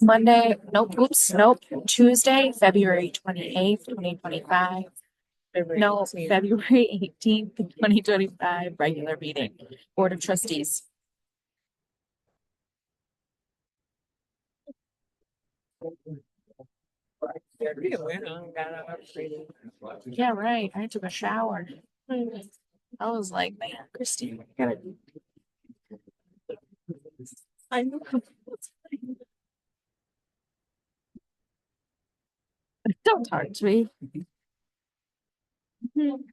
Monday, nope, oops, nope, Tuesday, February 28th, 2025. No, February 18th, 2025, regular meeting, Board of Trustees. Yeah, right. I took a shower. I was like, man, Christine, I gotta. I know. Don't talk to me. And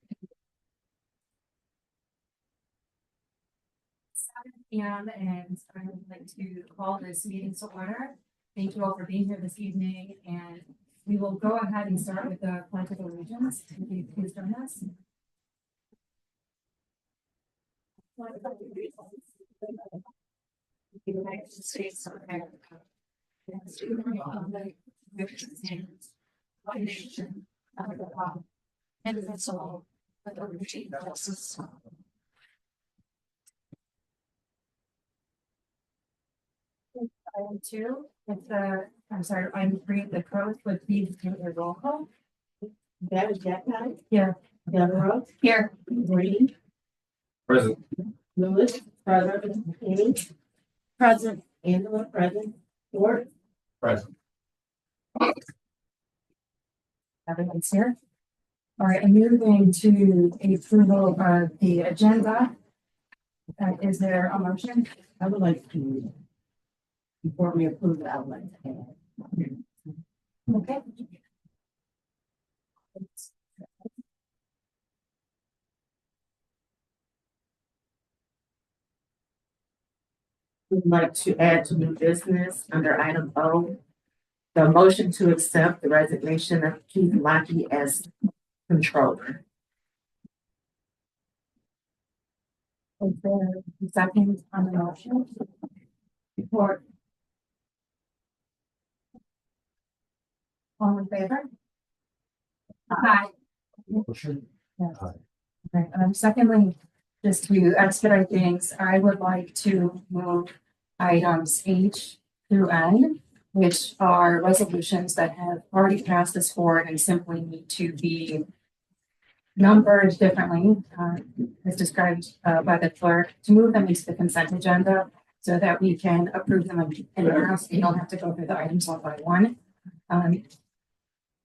I would like to call this meeting to order. Thank you all for being here this evening, and we will go ahead and start with the pledge of allegiance. If you please join us. The United States of America. And to the republic which stands one nation under God, indivisible, with liberty and justice. Item two, item three, the code would please do a roll call. That is Jack Knight. Here. Deborah. Here. Green. Present. Lewis. Present. Amy. Present. Angela. Present. Ford. Present. Everyone's here. All right, I'm moving to approval of the agenda. Is there a motion? I would like to, before we approve that, I would like to add. Okay. We'd like to add to new business under item O, the motion to accept the resignation of Keith Lockey as controller. Is there a second on the motion? Report. All in favor? Aye. Motion. Yes. Okay, secondly, just to expedite things, I would like to move items H through N, which are resolutions that have already passed this board and simply need to be numbered differently, as described by the clerk, to move them into the consent agenda so that we can approve them in the house. You don't have to go through the items one by one.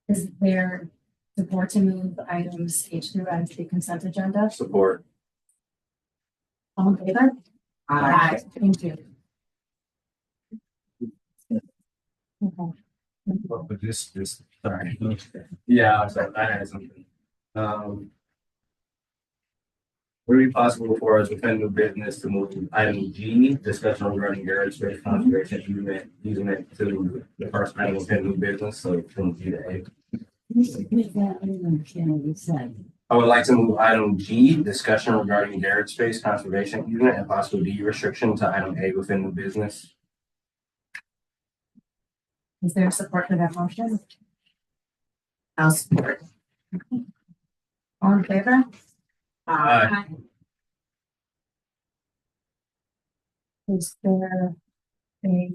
Is there support to move items H through N to the consent agenda? Support. All in favor? Aye. Thank you. Okay. But this, sorry. Yeah, I'm sorry, I had something. Would it be possible for us within new business to move item G, discussion regarding garage space conservation easement to the first item within new business, so from G to A? I would like to move item G, discussion regarding garage space conservation easement and possible D restriction to item A within new business. Is there support for that motion? I'll support. All in favor? Aye. Is there a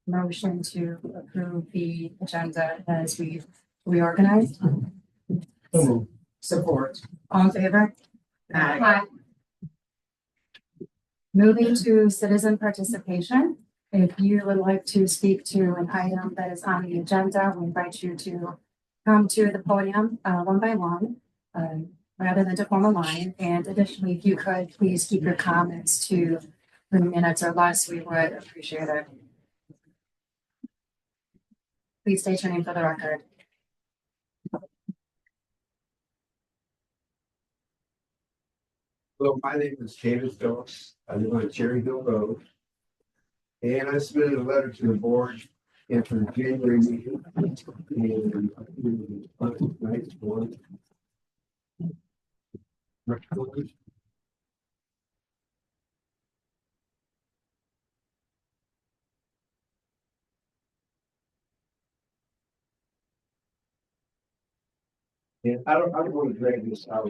motion to approve the agenda as we reorganized? Support. All in favor? Aye. Moving to citizen participation. If you would like to speak to an item that is on the agenda, we invite you to come to the podium one by one, rather than to form a line. And additionally, if you could please keep your comments to 3 minutes or less, we would appreciate it. Please state your name for the record. Hello, my name is James Phillips. I live on Cherry Hill Road. And I submitted a letter to the board after the January meeting. And And I don't want to drag this out.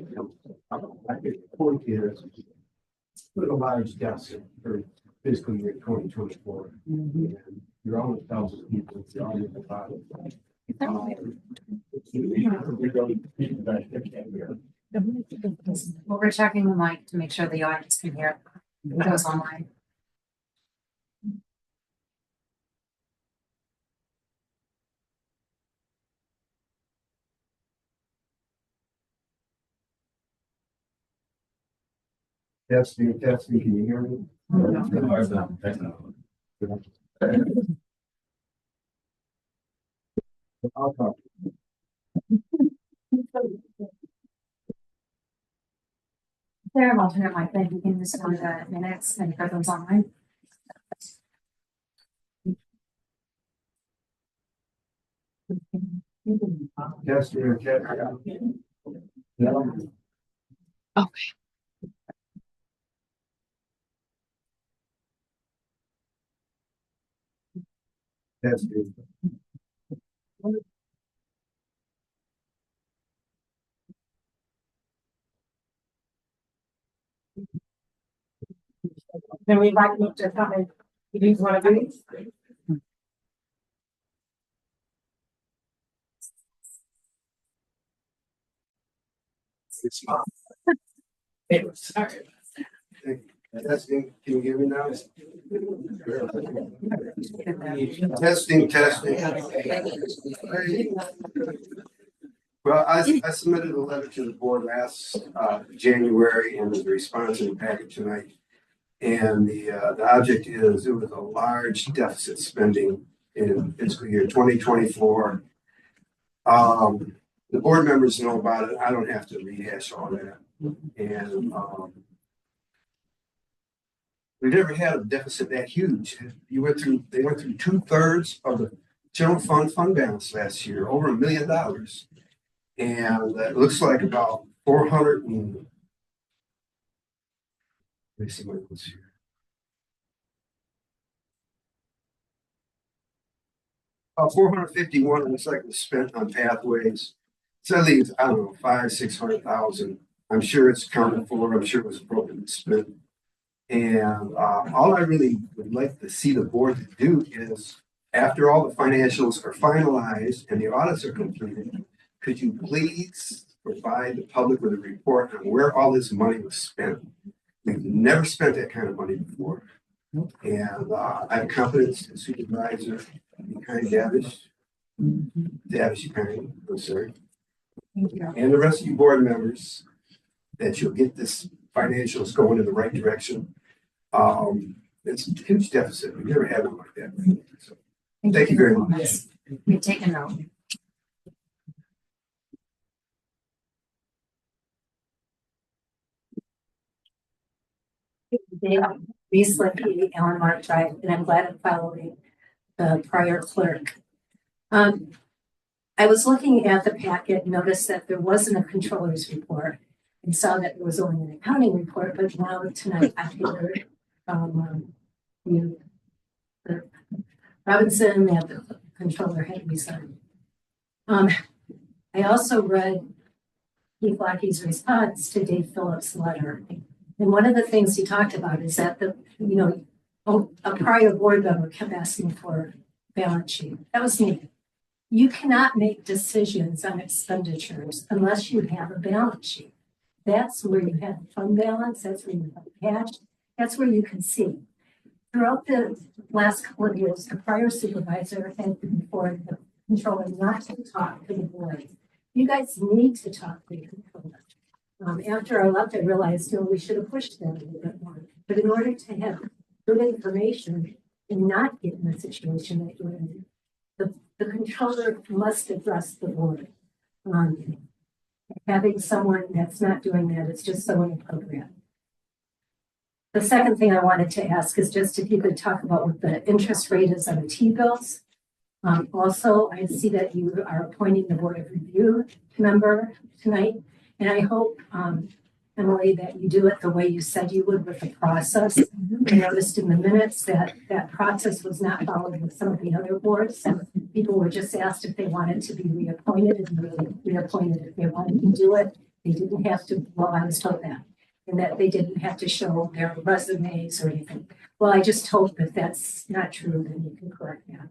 I think the point is, put a large deficit for fiscal year 2024. And you're almost 1,000 people, it's already about it. Well, we're checking the mic to make sure the audience can hear those online. Testing, can you hear me? That's not. I'll talk. There, an alternate mic, then you can just go to the minutes and put those online. Testing, Okay. testing. Then we invite you to come and use one of these. Sorry. Testing, can you hear me now? Testing. Well, I submitted a letter to the board last January, and there's a response in the packet tonight. And the object is, it was a large deficit spending in fiscal year 2024. The board members know about it. I don't have to rehash all that. And we never had a deficit that huge. They went through 2/3 of the general fund balance last year, over $1 million. And it looks like about 400 and, let me see what it was here. About 451, it looks like was spent on pathways. So that leaves, I don't know, 500,000-600,000. I'm sure it's accounted for. I'm sure it was appropriately spent. And all I really would like to see the board to do is, after all the financials are finalized and the audits are completed, could you please provide the public with a report on where all this money was spent? We've never spent that kind of money before. And I have confidence in Supervisor Davish, I'm sorry, and the rest of you board members, that you'll get this financials going in the right direction. It's a huge deficit. We've never had one like that. So, thank you very much. We've taken note. Beasley, Ellen Mark Drive, and I'm glad I'm following the prior clerk. I was looking at the packet, noticed that there wasn't a controller's report, and saw that there was only an accounting report, but now tonight I heard from Robinson that the controller had resigned. I also read Keith Lockheed's response to Dave Phillips' letter. And one of the things he talked about is that a prior board member kept asking for a balance sheet. That was me. You cannot make decisions on expenditures unless you have a balance sheet. That's where you have the fund balance. That's where you have cash. That's where you can see. Throughout the last couple of years, the prior supervisor had before the controller not to talk to the board. You guys need to talk to the controller. After I left, I realized, we should have pushed them a little bit more. But in order to have good information and not get in the situation that you're in, the controller must address the board. Having someone that's not doing that is just so inappropriate. The second thing I wanted to ask is just if you could talk about what the interest rate is on the T-bills. Also, I see that you are appointing the Board of Review member tonight. And I hope Emily, that you do it the way you said you would with the process. I noticed in the minutes that that process was not followed with some of the other boards. People were just asked if they wanted to be reappointed and reappointed if they wanted to do it. They didn't have to, well, I was told that, and that they didn't have to show their resumes or anything. Well, I just hope that that's not true, then you can correct that.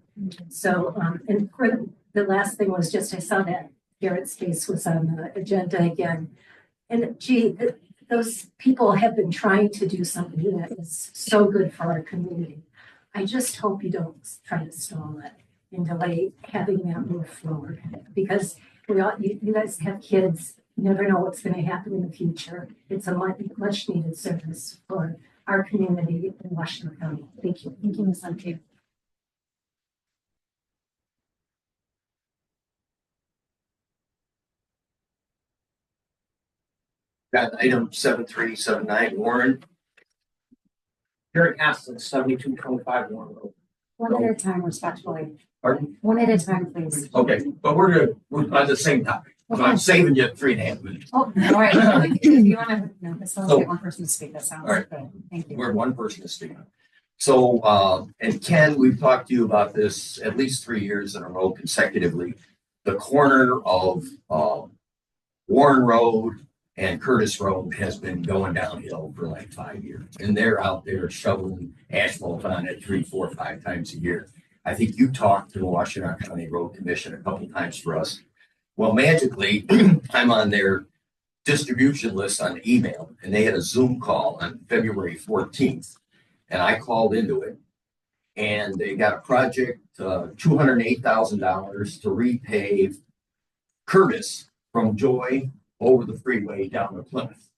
So, and for the last thing was just, I saw that Garrett's case was on the agenda again. And gee, those people have been trying to do something that is so good for our community. I just hope you don't try to stall it and delay having that move forward. Because we all, you guys have kids, you never know what's going to happen in the future. It's a much needed service for our community in Washington County. Thank you. Thank you, Ms. Hunter. Got item 7379, Warren. Gary Haslett, 7225 Warren Road. One at a time, respectfully. Pardon? One at a time, please. Okay, but we're on the same topic. So I'm saving you 3.5 minutes. Oh, all right. If you want to, no, this will get one person to speak. That sounds All right. good. Thank you. We're one person to speak. So, and Ken, we've talked to you about this at least 3 years in a row consecutively. The corner of Warren Road and Curtis Road has been going downhill for like 5 years. And they're out there shoveling asphalt on it 3, 4, 5 times a year. I think you talked to the Washington County Road Commission a couple times for us. Well, magically, I'm on their distribution list on email, and they had a Zoom call on February 14th. And I called into it, and they got a project, $208,000 to repave Curtis from Joy over the freeway down to Plymouth.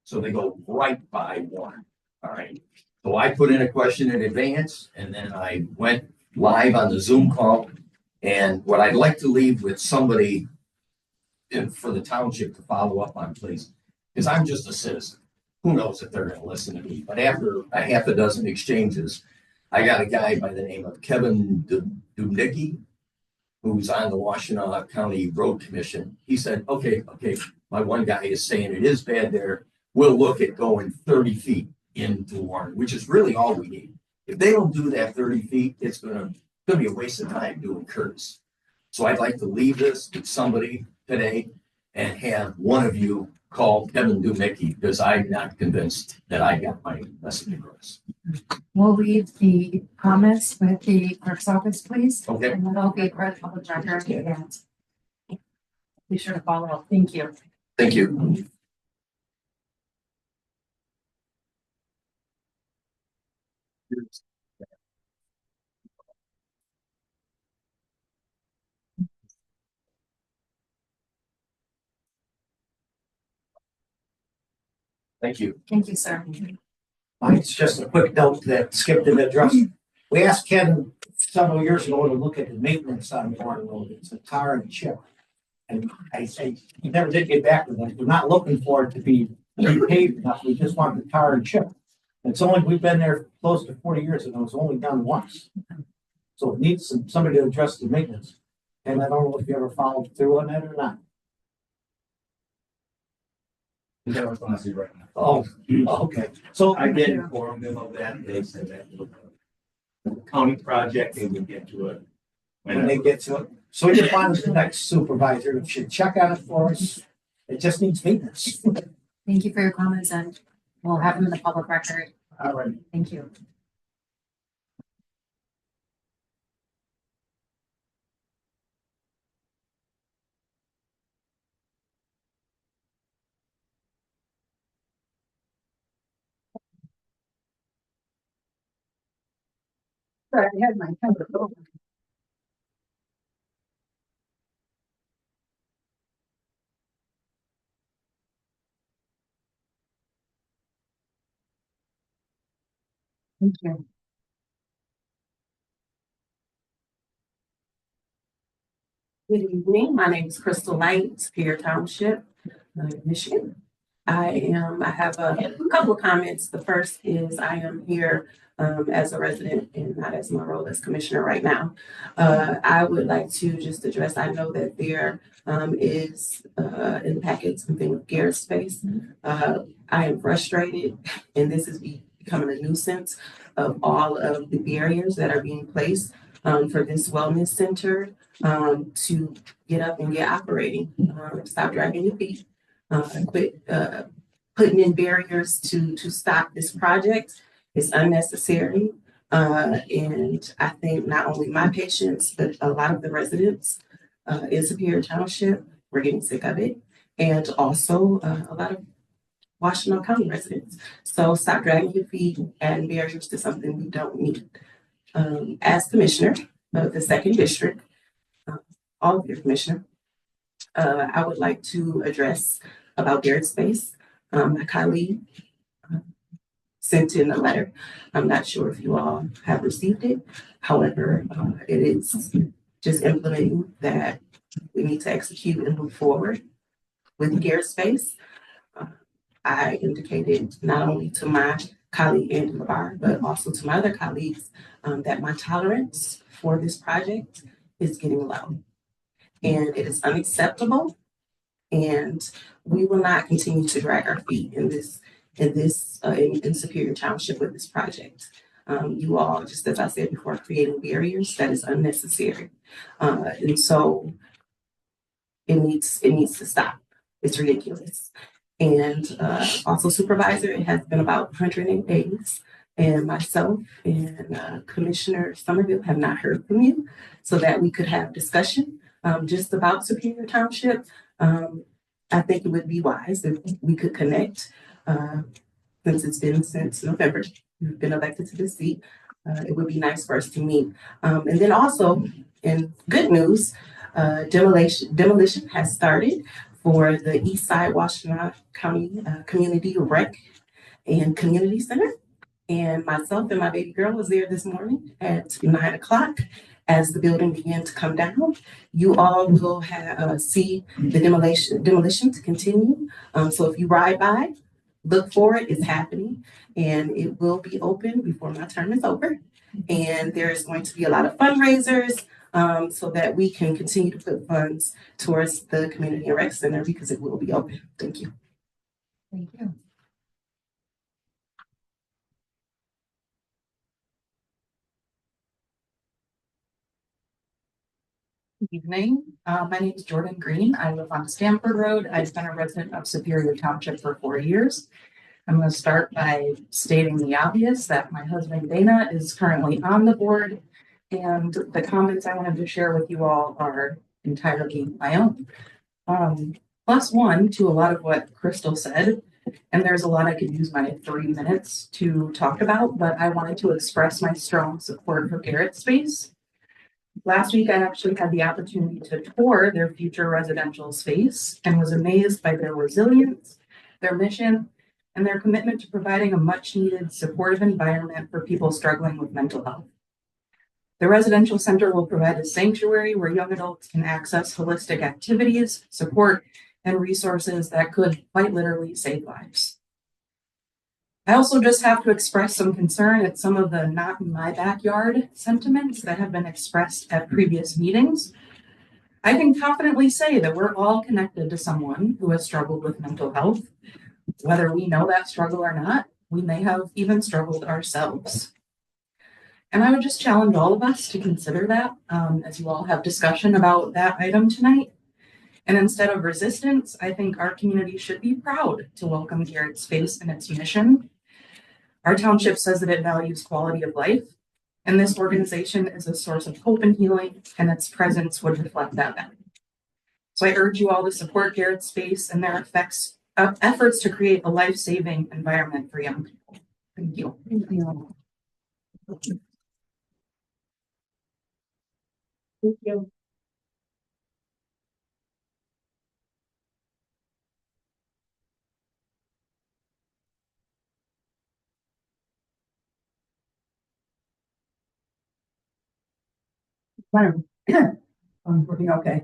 So they go right by one. All right. So I put in a question in advance, and then I went live on the Zoom call. And what I'd like to leave with somebody for the township to follow up on, please, because I'm just a citizen. Who knows if they're going to listen to me? But after a half a dozen exchanges, I got a guy by the name of Kevin Dubnicki, who's on the Washtenaw County Road Commission. He said, okay, my one guy is saying it is bad there. We'll look at going 30 feet into Warren, which is really all we need. If they don't do that 30 feet, it's going to be a waste of time doing Curtis. So I'd like to leave this with somebody today and have one of you call Kevin Dubnicki, because I'm not convinced that I got my message across. We'll leave the comments with the clerk's office, please. Okay. And then they'll be read public record and be sure to follow up. Thank you. Thank you. Thank you. Thank you, sir. It's just a quick note that Skip didn't address. We asked Ken several years ago to look at the maintenance on Warren Road. It's a tar and chip. And I say, he never did get back with us. We're not looking for it to be repaved enough. We just want the tar and chip. It's only, we've been there close to 40 years and it was only done once. So it needs somebody to address the maintenance. And I don't know if you ever followed through on that or not. Is that what's on right now? Oh, okay. So I did inform them of that. They said that the county project, they would get to it. when they get to it. So we just wanted the next supervisor should check on it for us. It just needs maintenance. Thank you for your comments and we'll have them in the public record. All right. Thank you. Sorry, I had my cover. Thank you. Good evening. My name is Crystal Knight, Superior Township, Michigan. I have a couple of comments. The first is I am here as a resident and not as my role as commissioner right now. I would like to just address, I know that there is in the packet something with Garrett Space. I am frustrated, and this is becoming a nuisance of all of the barriers that are being placed for this wellness center to get up and get operating. Stop dragging your feet. Quit putting in barriers to stop this project. It's unnecessary. And I think not only my patients, but a lot of the residents in Superior Township, we're getting sick of it. And also a lot of Washington County residents. So stop dragging your feet and barriers to something we don't need. As commissioner of the second district, all of your commissioner, I would like to address about Garrett Space. My colleague sent in a letter. I'm not sure if you all have received it. However, it is just implementing that we need to execute and move forward with Garrett Space. I indicated not only to my colleague Andy LaBar, but also to my other colleagues that my tolerance for this project is getting low. And it is unacceptable. And we will not continue to drag our feet in Superior Township with this project. You all, just as I said before, creating barriers that is unnecessary. And so it needs to stop. It's ridiculous. And also supervisor, it has been about 108 days. And myself and Commissioner Somerville have not heard from you so that we could have discussion just about Superior Township. I think it would be wise if we could connect since it's been since November. You've been elected to this seat. It would be nice for us to meet. And then also, in good news, demolition has started for the East Side Washington County Community Rec and Community Center. And myself and my baby girl was there this morning at 9 o'clock as the building began to come down. You all will see the demolition to continue. So if you ride by, look for it. It's happening, and it will be open before my term is over. And there's going to be a lot of fundraisers so that we can continue to put funds towards the Community and Rec Center because it will be open. Thank you. Thank you. Good evening. My name is Jordan Green. I live on Stamford Road. I've been a resident of Superior Township for 4 years. I'm going to start by stating the obvious that my husband Dana is currently on the board, and the comments I wanted to share with you all are entirely my own. Plus one to a lot of what Crystal said, and there's a lot I could use my 3 minutes to talk about, but I wanted to express my strong support for Garrett Space. Last week, I actually had the opportunity to tour their future residential space and was amazed by their resilience, their mission, and their commitment to providing a much needed supportive environment for people struggling with mental health. The residential center will provide a sanctuary where young adults can access holistic activities, support, and resources that could quite literally save lives. I also just have to express some concern at some of the not in my backyard sentiments that have been expressed at previous meetings. I can confidently say that we're all connected to someone who has struggled with mental health. Whether we know that struggle or not, we may have even struggled ourselves. And I would just challenge all of us to consider that as you all have discussion about that item tonight. And instead of resistance, I think our community should be proud to welcome Garrett Space and its mission. Our township says that it values quality of life, and this organization is a source of hope and healing, and its presence would reflect that value. So I urge you all to support Garrett Space and their efforts to create a life-saving environment for young people. Thank you. Thank you. Thank you. I'm working okay.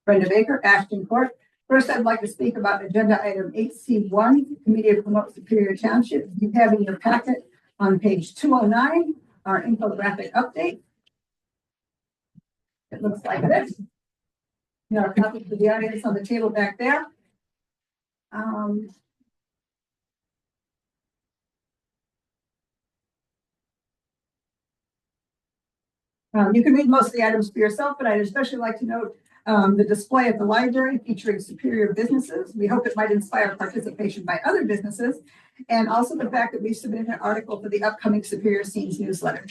Brenda Baker, Ashton Court. First, I'd like to speak about agenda item 8C1, Committee to Promote Superior Township. You have in your packet on page 209, our infographic update. It looks like this. There are copies for the audience on the table back there. You can read most of the items for yourself, but I'd especially like to note the display at the library featuring superior businesses. We hope it might inspire participation by other businesses, and also the fact that we submitted an article for the upcoming Superior Scenes newsletter.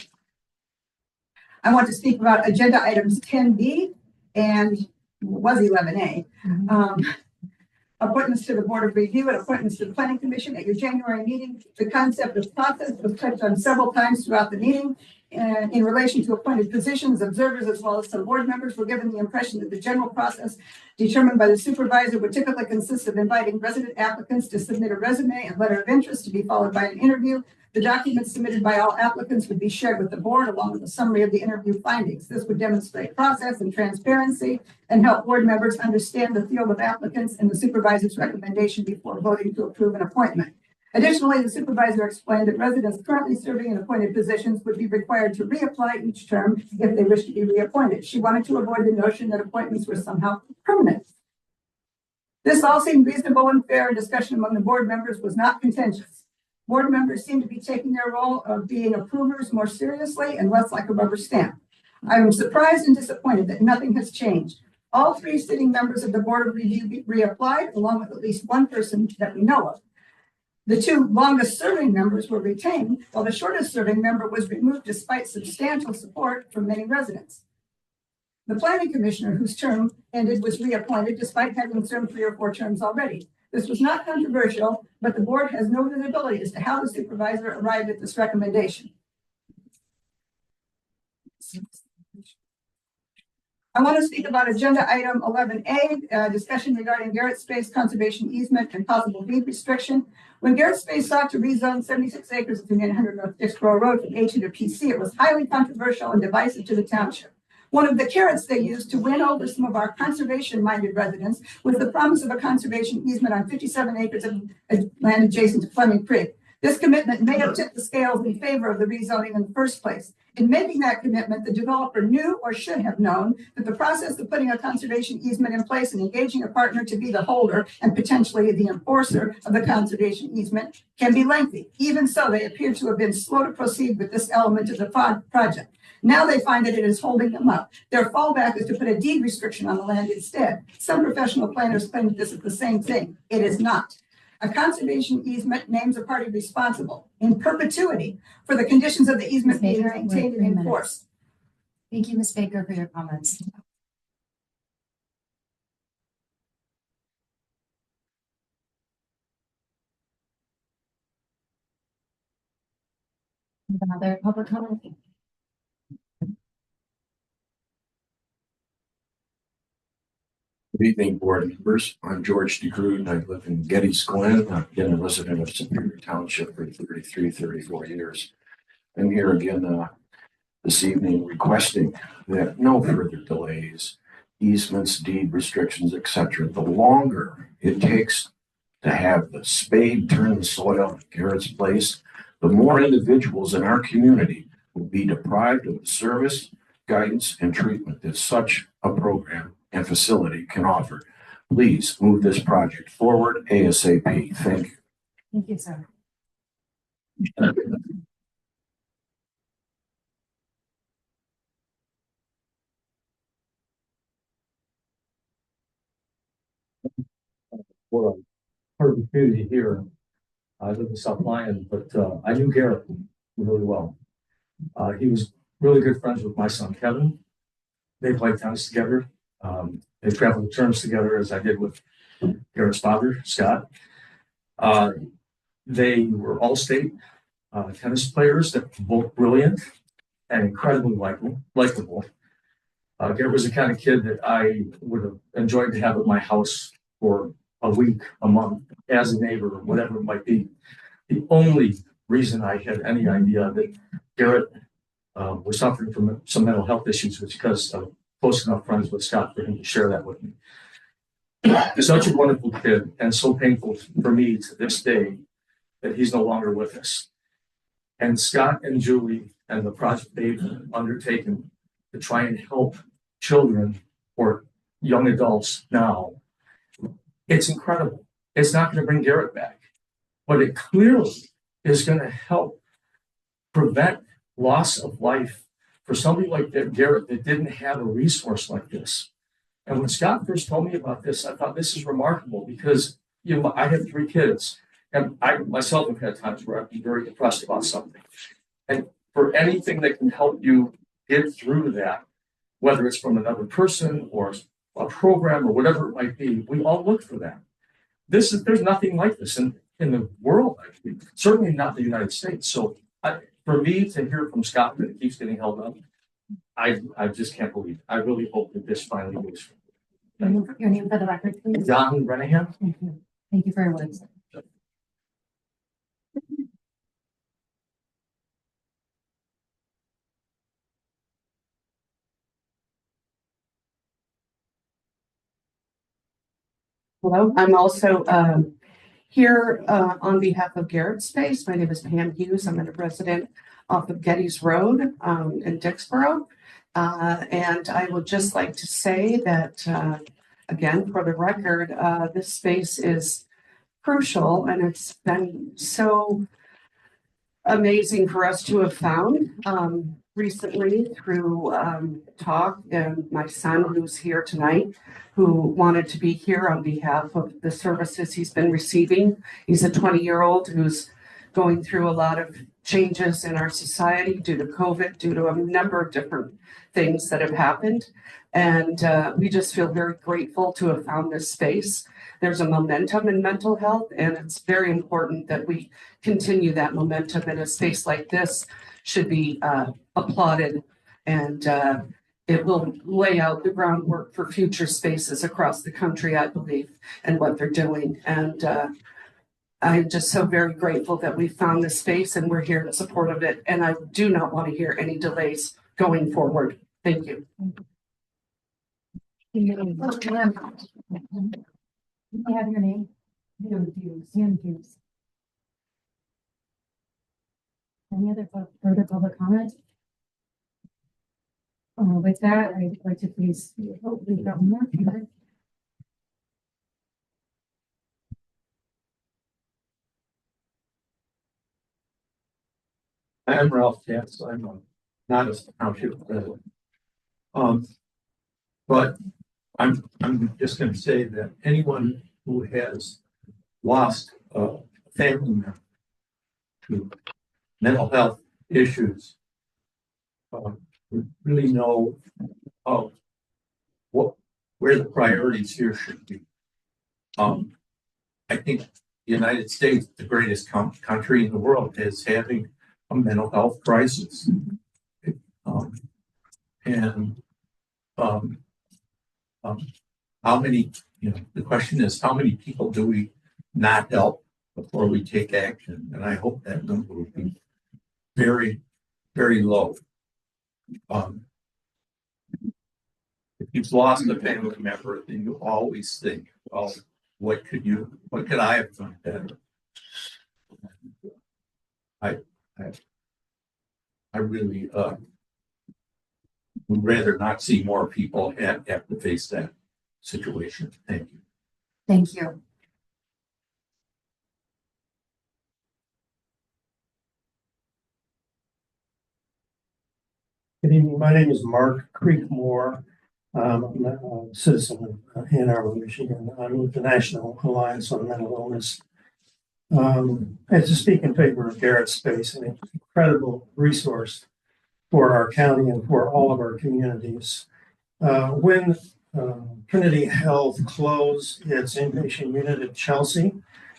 I want to speak about agenda items 10B and was 11A. Appointments to the Board of Review and appointments to the Planning Commission at your January meeting. The concept of process was touched on several times throughout the meeting. In relation to appointed positions, observers, as well as some board members were given the impression that the general process determined by the supervisor would typically consist of inviting resident applicants to submit a resume and letter of interest to be followed by an interview. The documents submitted by all applicants would be shared with the board along with a summary of the interview findings. This would demonstrate process and transparency and help board members understand the field of applicants and the supervisor's recommendation before voting to approve an appointment. Additionally, the supervisor explained that residents currently serving in appointed positions would be required to reapply each term if they wish to be reappointed. She wanted to avoid the notion that appointments were somehow permanent. This all seemed reasonable and fair, and discussion among the board members was not contentious. Board members seem to be taking their role of being approvers more seriously and less like a rubber stamp. I am surprised and disappointed that nothing has changed. All three sitting members of the Board of Review reapplied, along with at least one person that we know of. The two longest serving members were retained, while the shortest serving member was removed despite substantial support from many residents. The planning commissioner, whose term ended, was reappointed despite having served 3 or 4 terms already. This was not controversial, but the board has no visibility as to how the supervisor arrived at this recommendation. I want to speak about agenda item 11A, discussion regarding Garrett Space conservation easement and possible deed restriction. When Garrett Space sought to rezone 76 acres of 900 North Dixboro Road from A2 to PC, it was highly controversial and divisive to the township. One of the carrots they used to win over some of our conservation-minded residents was the promise of a conservation easement on 57 acres of land adjacent to Fleming Creek. This commitment may have tipped the scales in favor of the rezoning in the first place. In making that commitment, the developer knew or should have known that the process of putting a conservation easement in place and engaging a partner to be the holder and potentially the enforcer of the conservation easement can be lengthy. Even so, they appear to have been slow to proceed with this element of the project. Now they find that it is holding them up. Their fallback is to put a deed restriction on the land instead. Some professional planners claim that this is the same thing. It is not. A conservation easement names a party responsible in perpetuity for the conditions of the easement being maintained and enforced. Thank you, Ms. Baker, for your comments. Another public comment? Good evening, board members. I'm George DeGrood and I live in Gettys Glen. I've been a resident of Superior Township for 34 years. I'm here again this evening requesting that no further delays, easements, deed restrictions, etc. The longer it takes to have the spade turn the soil at Garrett's Place, the more individuals in our community will be deprived of the service, guidance, and treatment that such a program and facility can offer. Please move this project forward ASAP. Thank you. Thank you, sir. For part of the community here. I live in South Lyon, but I knew Garrett really well. He was really good friends with my son Kevin. They played tennis together. They traveled terms together as I did with Garrett's father, Scott. They were all state tennis players that were both brilliant and incredibly likable. Garrett was the kind of kid that I would have enjoyed to have at my house for a week, a month, as a neighbor, or whatever it might be. The only reason I had any idea that Garrett was suffering from some mental health issues was because of close enough friends with Scott for him to share that with me. He's such a wonderful kid, and so painful for me to this day that he's no longer with us. And Scott and Julie and the project they've undertaken to try and help children or young adults now, it's incredible. It's not going to bring Garrett back, but it clearly is going to help prevent loss of life for somebody like Garrett that didn't have a resource like this. And when Scott first told me about this, I thought this is remarkable because, you know, I have 3 kids and I myself have had times where I've been very depressed about something. And for anything that can help you get through that, whether it's from another person or a program or whatever it might be, we all look for that. There's nothing like this in the world, actually, certainly not the United States. So for me to hear from Scott that it keeps getting held up, I just can't believe it. I really hope that this finally moves. Your name for the record, please. Don Renahan. Thank you. Thank you for your words. Hello, I'm also here on behalf of Garrett Space. My name is Pam Hughes. I'm a resident off of Getty's Road in Dixboro. And I would just like to say that, again, for the record, this space is crucial and it's been so amazing for us to have found recently through talk and my son who's here tonight, who wanted to be here on behalf of the services he's been receiving. He's a 20-year-old who's going through a lot of changes in our society due to COVID, due to a number of different things that have happened. And we just feel very grateful to have found this space. There's a momentum in mental health, and it's very important that we continue that momentum. And a space like this should be applauded, and it will lay out the groundwork for future spaces across the country, I believe, and what they're doing. And I'm just so very grateful that we found this space and we're here in support of it. And I do not want to hear any delays going forward. Thank you. May I have your name? Sam Hughes. Any other further public comment? With that, I'd like to please, we've got one more here. I'm Ralph Katz. I'm not a township resident. But I'm just going to say that anyone who has lost a family member to mental health issues really know where the priorities here should be. I think the United States, the greatest country in the world, is having a mental health crisis. How many, the question is, how many people do we not help before we take action? And I hope that number will be very, very low. If you've lost a family member, then you always think, well, what could I have done better? I really would rather not see more people have to face that situation. Thank you. Thank you. Good evening. My name is Mark Creekmore. I'm a citizen of Ann Arbor, Michigan. I'm with the National Alliance on Mental Illness. And to speak in favor of Garrett Space, an incredible resource for our county and for all of our communities. When Trinity Health closed its inpatient unit at Chelsea,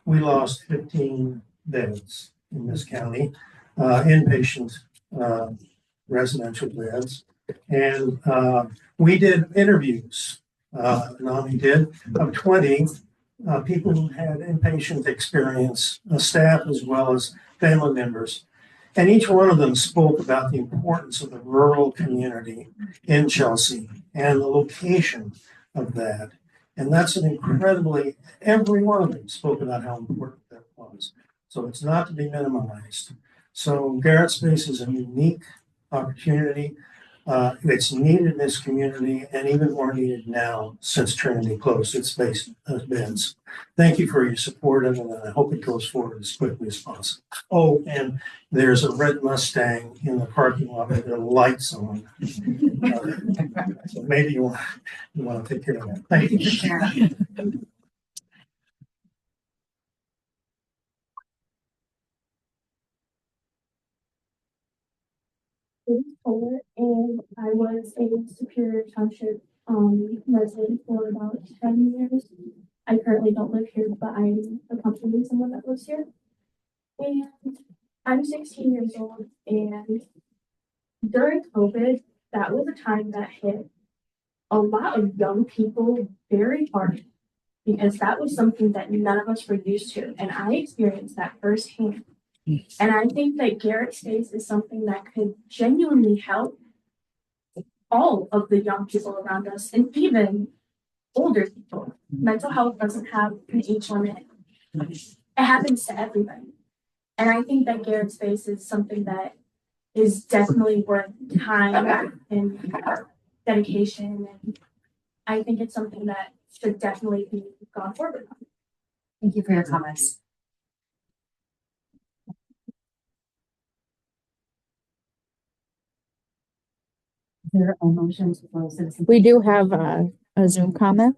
we lost 15 beds in this county, inpatient residential beds. And we did interviews, NAMI did, of 20 people who had inpatient experience, staff as well as family members. And each one of them spoke about the importance of the rural community in Chelsea and the location of that. And that's an incredibly, every one of them spoke about how important that was. So it's not to be minimized. So Garrett Space is a unique opportunity. It's needed in this community and even more needed now since Trinity closed its bins. Thank you for your support and I hope it goes forward as quickly as possible. Oh, and there's a red Mustang in the parking lot with the lights on. So maybe you want to take care of that. Thank you. Kohler, and I was a Superior Township resident for about 10 years. I currently don't live here, but I'm accompanying someone that lives here. And I'm 16 years old, and during COVID, that was a time that hit a lot of young people very hard because that was something that none of us were used to, and I experienced that firsthand. And I think that Garrett Space is something that could genuinely help all of the young people around us and even older people. Mental health doesn't have an age limit. It happens to everybody. And I think that Garrett Space is something that is definitely worth time and dedication. And I think it's something that should definitely be gone forward on. Thank you for your comments. Is there a motion to close citizen? We do have a Zoom comment.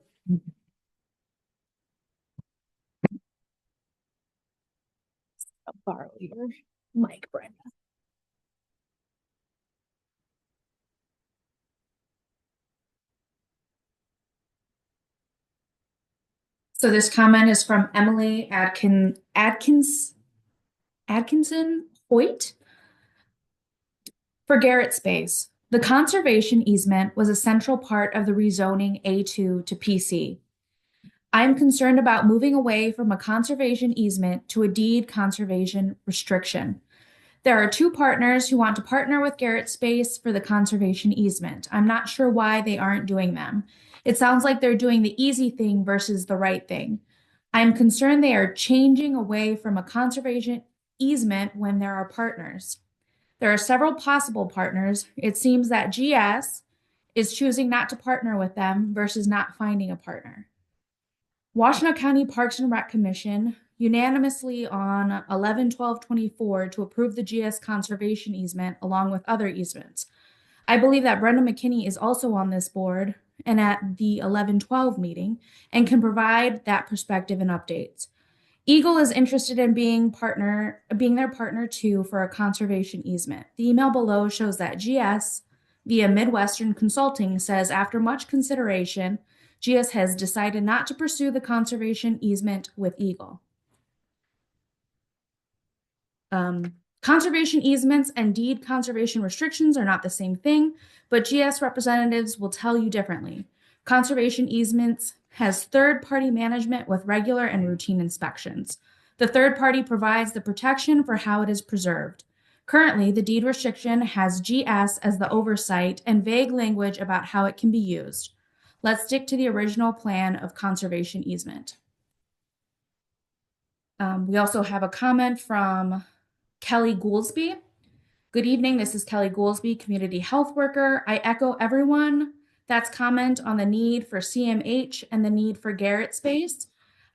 I'll borrow your mic, Brenda. So this comment is from Emily Atkinson Hoyt. For Garrett Space, the conservation easement was a central part of the rezoning A2 to PC. I am concerned about moving away from a conservation easement to a deed conservation restriction. There are two partners who want to partner with Garrett Space for the conservation easement. I'm not sure why they aren't doing them. It sounds like they're doing the easy thing versus the right thing. I'm concerned they are changing away from a conservation easement when there are partners. There are several possible partners. It seems that GS is choosing not to partner with them versus not finding a partner. Washtenaw County Parks and Rec Commission unanimously on 11/12/24 to approve the GS conservation easement along with other easements. I believe that Brenda McKinney is also on this board and at the 11/12 meeting and can provide that perspective and updates. Eagle is interested in being their partner too for a conservation easement. The email below shows that GS via Midwestern Consulting says after much consideration, GS has decided not to pursue the conservation easement with Eagle. Conservation easements and deed conservation restrictions are not the same thing, but GS representatives will tell you differently. Conservation easements has third-party management with regular and routine inspections. The third party provides the protection for how it is preserved. Currently, the deed restriction has GS as the oversight and vague language about how it can be used. Let's stick to the original plan of conservation easement. We also have a comment from Kelly Goolsby. Good evening, this is Kelly Goolsby, community health worker. I echo everyone that's comment on the need for CMH and the need for Garrett Space.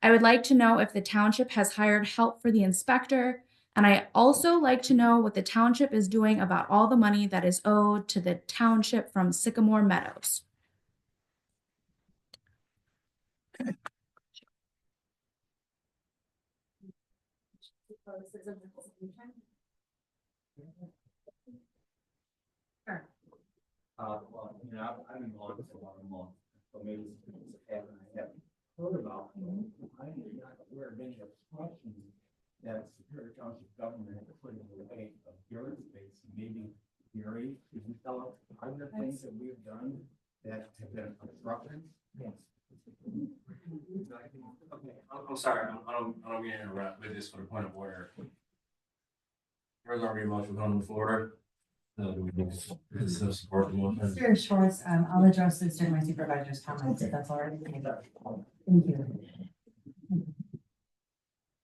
I would like to know if the township has hired help for the inspector, and I also like to know what the township is doing about all the money that is owed to the township from Sycamore Meadows. Well, you know, I've been going for about a month, so maybe it's a habit I haven't heard about. I'm not aware of any obstructions that Superior Township government has put in the way of Garrett Space. Maybe Gary, could you tell us other things that we've done that have been obstructions? Yes. Okay, I'm sorry, I don't mean to interrupt, but just for the point of order. There's already a motion on the floor. Do we need to support the motion? Mr. Schwartz, I'll address this during my supervisor's comments if that's all right. Thank you.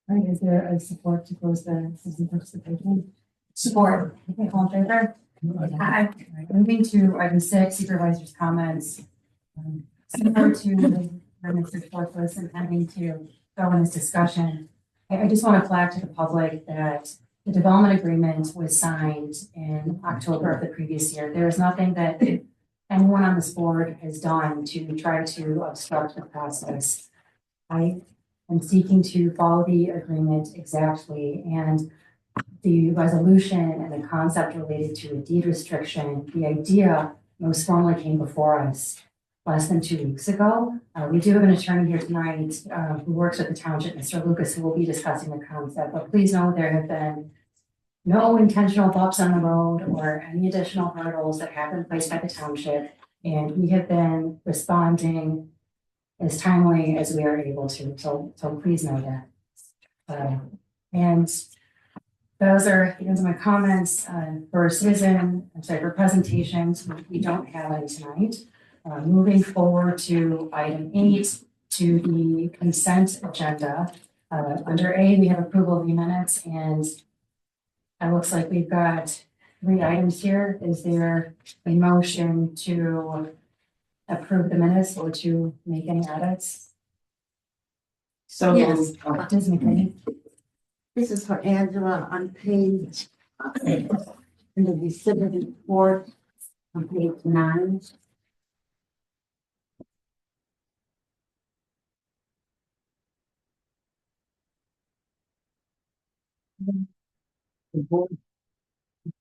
All right, is there a support to close the citizen participation? Support. Okay, all in favor? Aye. All right, moving to item 6, supervisor's comments. Similar to where Mr. Schwartz was intending to go in this discussion, I just want to flag to the public that the development agreement was signed in October of the previous year. There is nothing that anyone on this board has done to try to obstruct the process. I am seeking to follow the agreement exactly, and the resolution and the concept related to a deed restriction, the idea most formally came before us less than 2 weeks ago. We do have an attorney here tonight who works with the township, Mr. Lucas, who will be discussing the concept, but please know there have been no intentional bumps on the road or any additional hurdles that have been placed by the township. And we have been responding as timely as we are able to. So please know that. And those are the ends of my comments. For presentations, we don't have any tonight. Moving forward to item 8, to the consent agenda. Under A, we have approval of the minutes, and it looks like we've got 3 items here. Is there a motion to approve the minutes or to make any edits? So Yes. Ms. McKinney. this is for Angela on page, in the December report on page 9. The board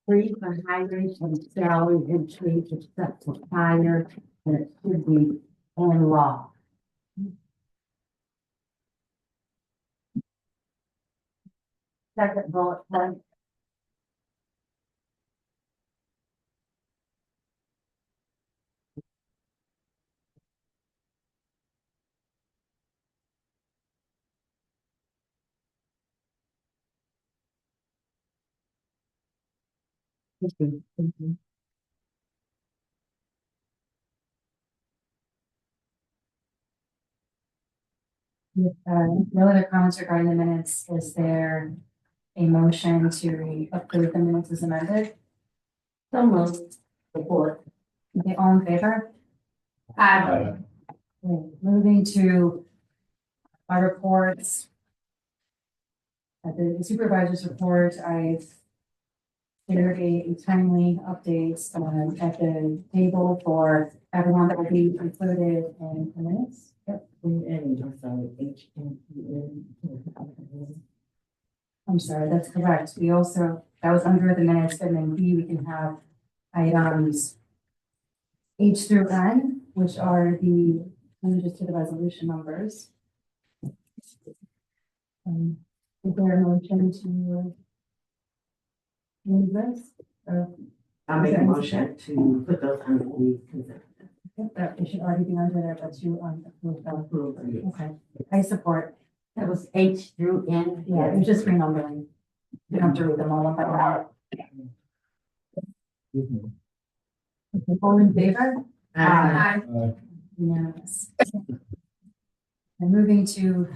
free for hiring and salary entry except for fire, and it should be on law. Second bullet point. No other comments regarding the minutes. Is there a motion to approve the minutes as amended? So moved. Support. Okay, all in favor? Aye. Okay, moving to our reports. At the supervisor's report, I've shared a timely update at the table for everyone that will be included in the minutes. Yep. I'm sorry, that's correct. We also, that was under the minutes, and then B, we can have items H through N, which are the, let me just do the resolution numbers. Is there a motion to move this? I'll make a motion to put those under the consent. That it should already be under there, but you approve. Okay, I support. That was H through N. Yeah, it's just renumbering. You don't have to read them all one by one. All in favor? Aye. Unanimous. And moving to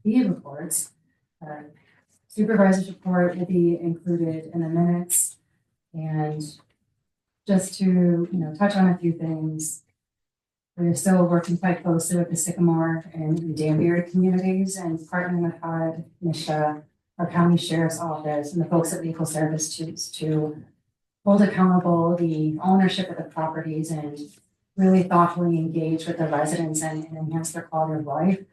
the reports, supervisor's report will be included in the minutes. And just to, touch on a few things, we're still working quite closely with the Sycamore and Danbury communities and partnering with HUD, NISHA, our county sheriff's office, and the folks at Legal Service to hold accountable the ownership of the properties and really thoughtfully engage with the residents and enhance their quality of life.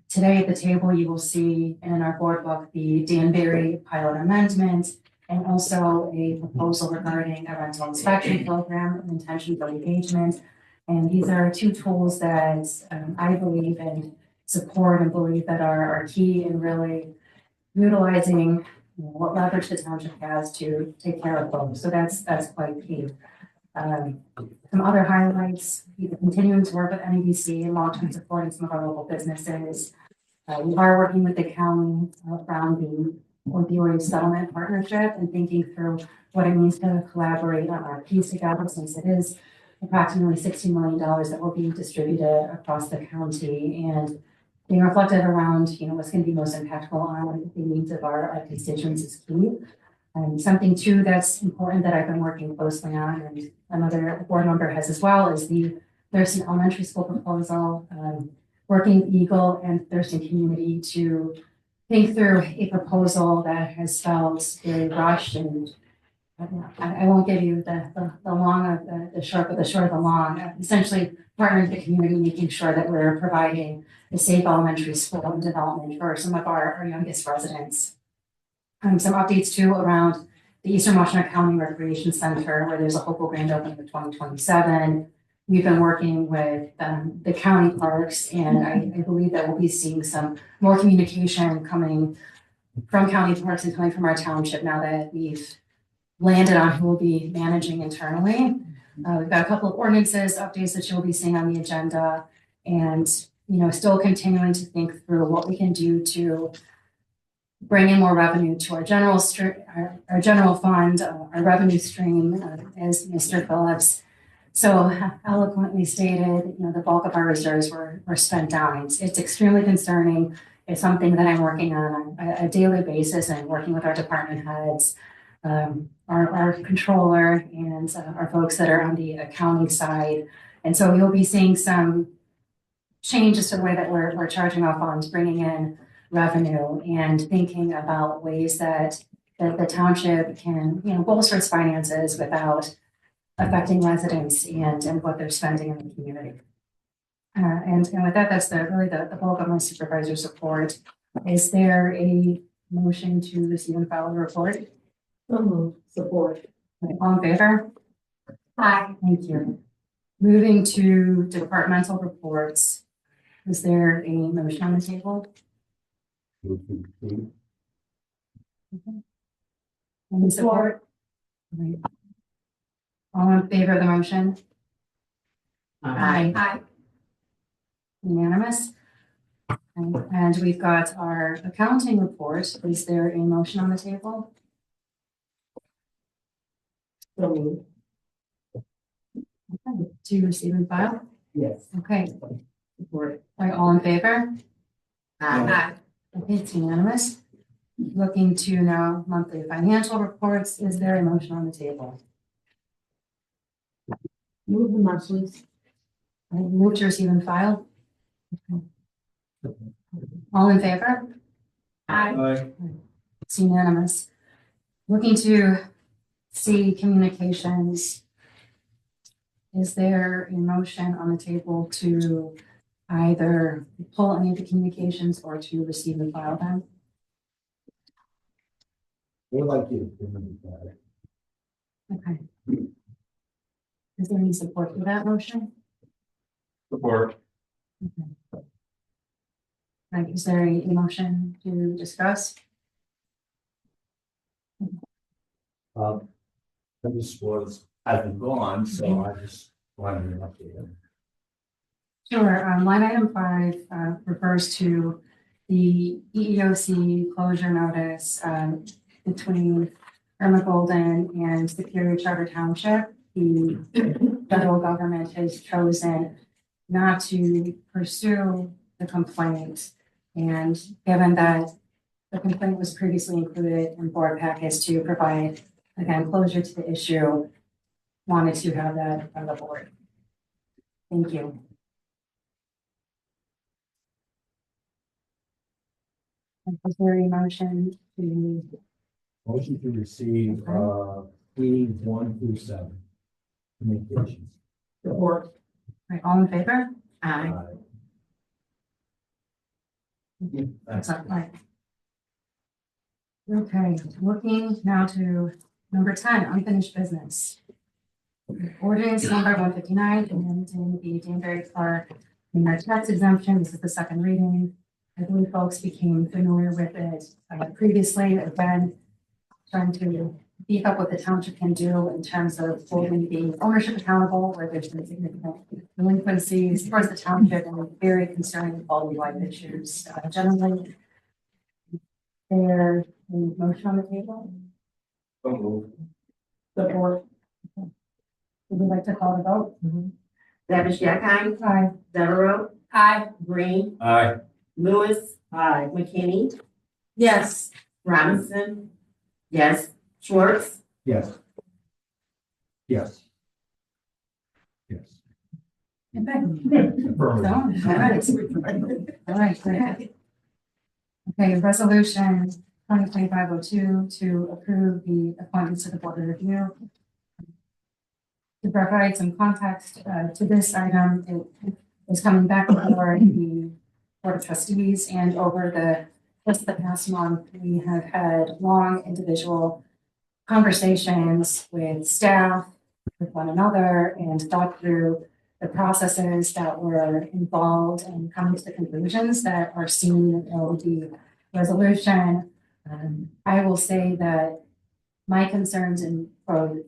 Today at the table, you will see in our board book the Danbury pilot amendment and also a proposal regarding a rental inspection program and intention for engagement. And these are 2 tools that I believe and support and believe that are key in really utilizing what leverage the township has to take care of folks. So that's quite key. Some other highlights, continuing to work with NEBC and long-term supporting some of our local businesses. We are working with the county around the opioid settlement partnership and thinking through what it means to collaborate on our piece together, since it is approximately $60 million that will be distributed across the county, and being reflective around, what's going to be most impactful on the needs of our constituents is key. Something too that's important that I've been working closely on, and another board member has as well, is the Thurston Elementary School proposal, working with Eagle and Thurston community to think through a proposal that has felt very rushed, and I won't give you the long of the short, but the short of the long. Essentially, partnering with the community, making sure that we're providing a safe elementary school development for some of our youngest residents. Some updates too around the Eastern Washington County Recreation Center, where there's a hopeful grand opening for 2027. We've been working with the county parks, and I believe that we'll be seeing some more communication coming from county parks and coming from our township now that we've landed on who will be managing internally. We've got a couple of ordinances updates that you'll be seeing on the agenda, and still continuing to think through what we can do to bring in more revenue to our general fund, our revenue stream, as Mr. Phillips so eloquently stated. The bulk of our reserves were spent down. It's extremely concerning. It's something that I'm working on a daily basis, and working with our department heads, our controller, and our folks that are on the accounting side. And so you'll be seeing some changes to the way that we're charging off funds, bringing in revenue, and thinking about ways that the township can, bolster its finances without affecting residents and what they're spending in the community. And with that, that's really the bulk of my supervisor's report. Is there a motion to receive and file the report? Support. All in favor? Aye. Thank you. Moving to departmental reports. Is there a motion on the table? Okay. Any support? Right. All in favor of the motion? Aye. Aye. Unanimous. And we've got our accounting report. Is there a motion on the table? Okay. To receive and file? Yes. Okay. Support. Are all in favor? Aye. Okay, it's unanimous. Looking to now monthly financial reports. Is there a motion on the table? Move the monthlies. Move to receive and file. Okay. All in favor? Aye. It's unanimous. Looking to see communications. Is there a motion on the table to either pull any of the communications or to receive and file them? We'd like you. Okay. Is there any support for that motion? Support. Okay. Right, is there a motion to discuss? This was, I've been gone, so I just wanted an update. Sure. Line item 5 refers to the EEOC closure notice between Irma Golden and Superior Charter Township. The federal government has chosen not to pursue the complaint, and given that the complaint was previously included in board packets to provide, again, closure to the issue, wanted to have that on the board. Thank you. Is there a motion to? Motion to receive, P1 through 7. Communications. Support. Right, all in favor? Aye. That's up, right. Okay, looking now to number 10, unfinished business. Ordinance number 159, amending the Danbury Park tax exemption. This is the second reading. I believe folks became familiar with it previously. Again, trying to beef up what the township can do in terms of holding the ownership accountable where there's been significant delinquencies towards the township and very concerning quality of life issues. Generally, there Any motion on the table? So moved. Support. Would you like to call the vote? Davish Yakine, Aye. Devereaux, Aye. Green, Aye. Lewis. McKinney, Yes. Robinson. Yes. Schwartz. Yes. Yes. Yes. All right, great. Okay, resolution 2025-02 to approve the appointments to the Board of Review. To provide some context to this item, it is coming back before the Board of Trustees, and over just the past month, we have had long individual conversations with staff, with one another, and thought through the processes that were involved and coming to the conclusions that are seen in the resolution. I will say that my concerns in both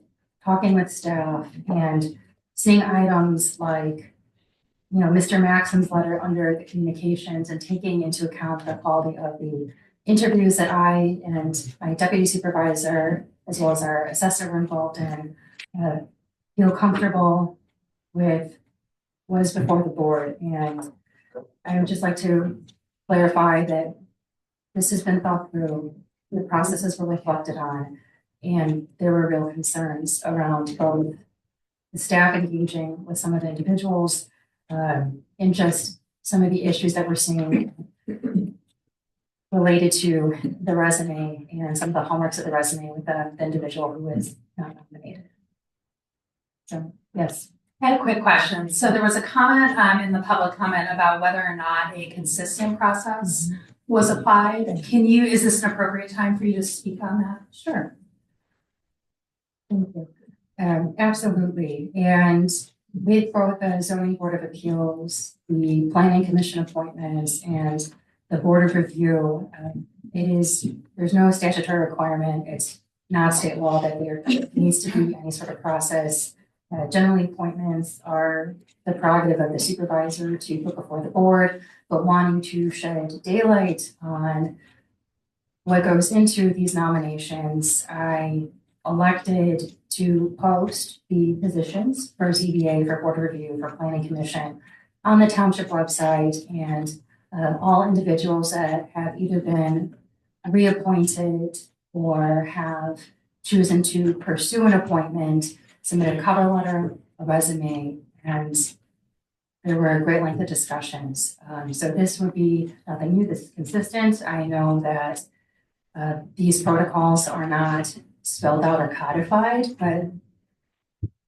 talking with staff and seeing items like, Mr. Maxon's letter under the communications and taking into account the quality of the interviews that I and my deputy supervisor, as well as our assessor, were involved in, feel comfortable with was before the board. And I would just like to clarify that this has been thought through, the processes were reflected on, and there were real concerns around both the staff engaging with some of the individuals, and just some of the issues that we're seeing related to the resume and some of the hallmarks of the resume with the individual who is not nominated. So, yes. I had a quick question. So there was a comment in the public comment about whether or not a consistent process was applied. Is this an appropriate time for you to speak on that? Sure. Thank you. Absolutely. And with both the Zoning Board of Appeals, the Planning Commission appointments, and the Board of Review, there's no statutory requirement. It's not state law that there needs to be any sort of process. Generally, appointments are the prerogative of the supervisor to put before the board, but wanting to shed daylight on what goes into these nominations, I elected to post the positions for ZBA, for Board of Review, for Planning Commission on the township website, and all individuals that have either been reappointed or have chosen to pursue an appointment submit a cover letter, a resume, and there were a great length of discussions. So this would be nothing new, this is consistent. I know that these protocols are not spelled out or codified, but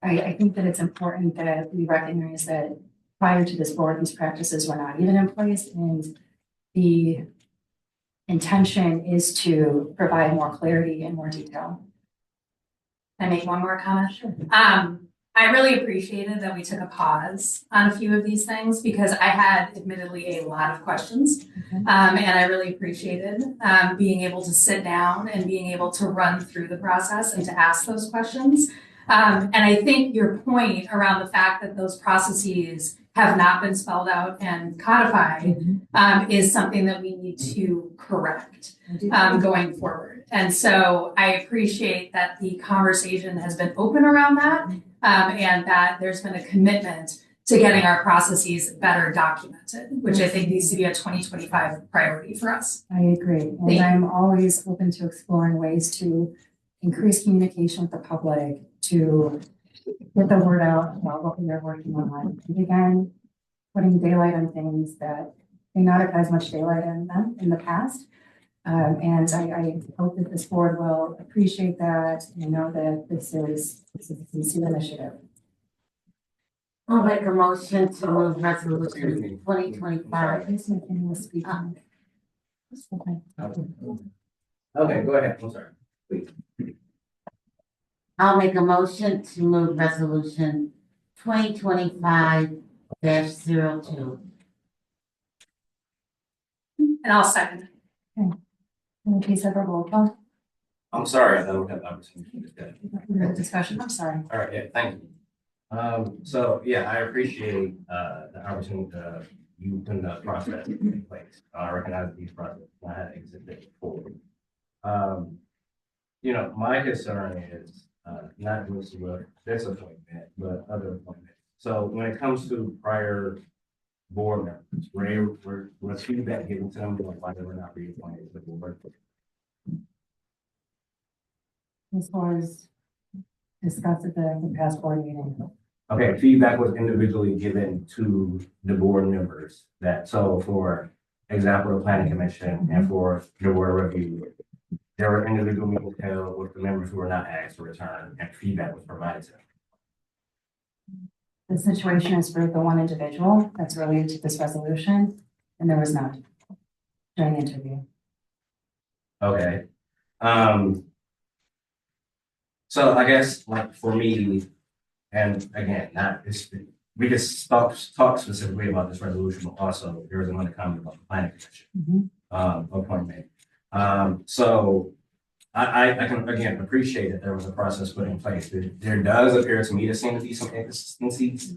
I think that it's important that we recognize that prior to this board, these practices were not even in place, and the intention is to provide more clarity and more detail. Can I make one more comment? Sure. I really appreciated that we took a pause on a few of these things because I had admittedly a lot of questions. And I really appreciated being able to sit down and being able to run through the process and to ask those questions. And I think your point around the fact that those processes have not been spelled out and codified is something that we need to correct going forward. And so I appreciate that the conversation has been open around that and that there's been a commitment to getting our processes better documented, which I think needs to be a 2025 priority for us. I agree. And I'm always open to exploring ways to increase communication with the public, to get the word out about what we are working on. And again, putting daylight on things that may not have had as much daylight in them in the past. And I hope that this board will appreciate that and know that this is a sincere initiative. I'll make a motion to move resolution 2025. Okay, go ahead. I'm sorry. Please. I'll make a motion to move resolution 2025-02. And I'll second. Okay. Can you please have a roll call? I'm sorry, I don't have the opportunity to discuss. Discussion, I'm sorry. All right, yeah, thank you. So yeah, I appreciate the opportunity you put the process in place. I recognize these processes not existed before. You know, my concern is, not just with this appointment, but other appointments. So when it comes to prior board members, was feedback given to them, like why they were not reappointed to the board? As far as discussed at the past board meeting. Okay, feedback was individually given to the board members that, so for example, the planning commission and for the board of review, there were individual meetings held with the members who were not asked to return and feedback was provided to them. The situation is for the one individual that's related to this resolution, and there was none during the interview. Okay. So I guess like for me, and again, not it's, we just talk specifically about this resolution, but also there was another comment about the planning commission appointment. So I can again appreciate that there was a process put in place. There does appear to me to seem to be some inconsistencies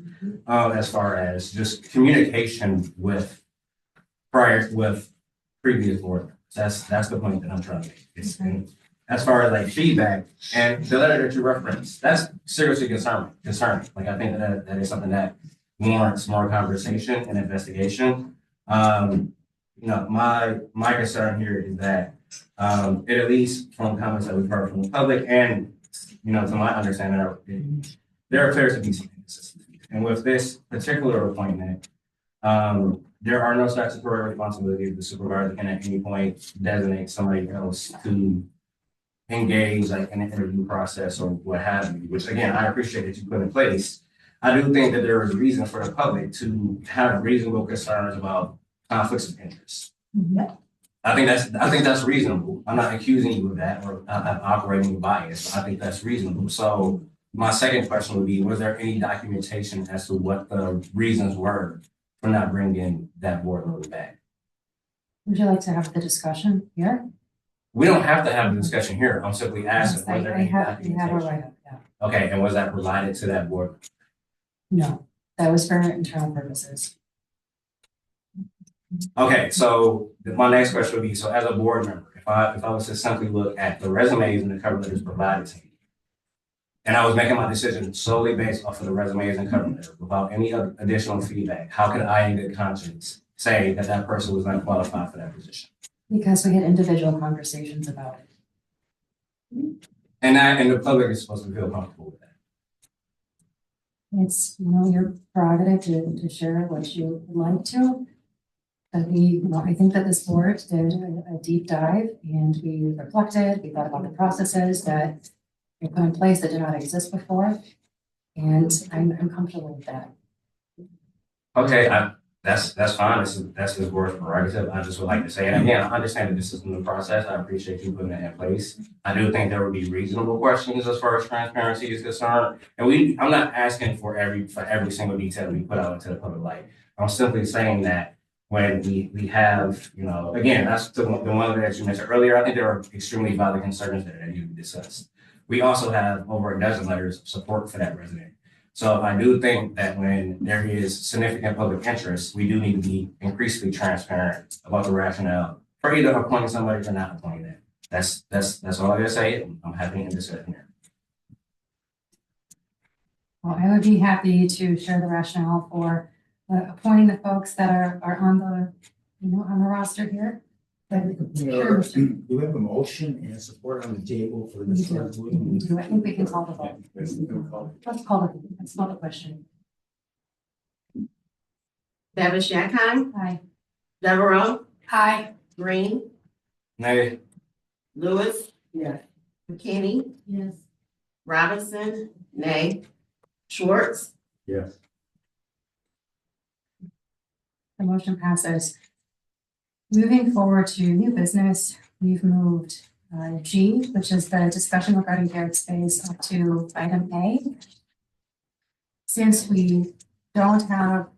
as far as just communication with previous board members. That's the point that I'm trying to make. It's, as far as like feedback and the letter that you referenced, that's seriously concerning. Like I think that is something that warrants more conversation and investigation. You know, my concern here is that it at least from comments that we've heard from the public and you know, to my understanding, there appears to be some inconsistencies. And with this particular appointment, there are no statutory responsibilities. The supervisor can at any point designate somebody else to engage like in an interview process or what have you, which again, I appreciate that you put in place. I do think that there is a reason for the public to have reasonable concerns about conflicts of interest. I think that's reasonable. I'm not accusing you of that or operating with bias. I think that's reasonable. So my second question would be, was there any documentation as to what the reasons were for not bringing that board member back? Would you like to have the discussion here? We don't have to have the discussion here. I'm simply asking. Yes, I have a write-up, yeah. Okay, and was that provided to that board? No, that was for internal purposes. Okay, so my next question would be, so as a board member, if I was to simply look at the resumes and the cover letters provided to me, and I was making my decision solely based off of the resumes and cover letter without any other additional feedback, how could I in good conscience say that that person was unqualified for that position? Because we had individual conversations about it. And the public is supposed to feel comfortable with that. It's, you know, your prerogative to share what you would like to. But I think that this board did a deep dive and we reflected, we thought about the processes that we put in place that did not exist before. And I'm comfortable with that. Okay, that's fine. That's this board's prerogative. I just would like to say, and again, I understand that this is a new process. I appreciate you putting it in place. I do think there would be reasonable questions as far as transparency is concerned. And I'm not asking for every single detail we put out into the public light. I'm simply saying that when we have, you know, again, that's the one that you mentioned earlier. I think there are extremely valid concerns that need to be discussed. We also have over a dozen letters of support for that resident. So I do think that when there is significant public interest, we do need to be increasingly transparent about the rationale for either appointing somebody or not appointing them. That's all I gotta say. I'm happy to discuss here. Well, I would be happy to share the rationale for appointing the folks that are on the, you know, on the roster here. But sure, Do we have a motion and support on the table for this resolution? I think we can call the vote. Let's call the question. Davish Yakon, Aye. Devereaux, Hi. Green, Nay. Lewis, Yes. McKinney, Yes. Robinson, nay, Schwartz, Yes. The motion passes. Moving forward to new business, we've moved G, which is the discussion regarding Garrett Space, up to item A. Since we don't have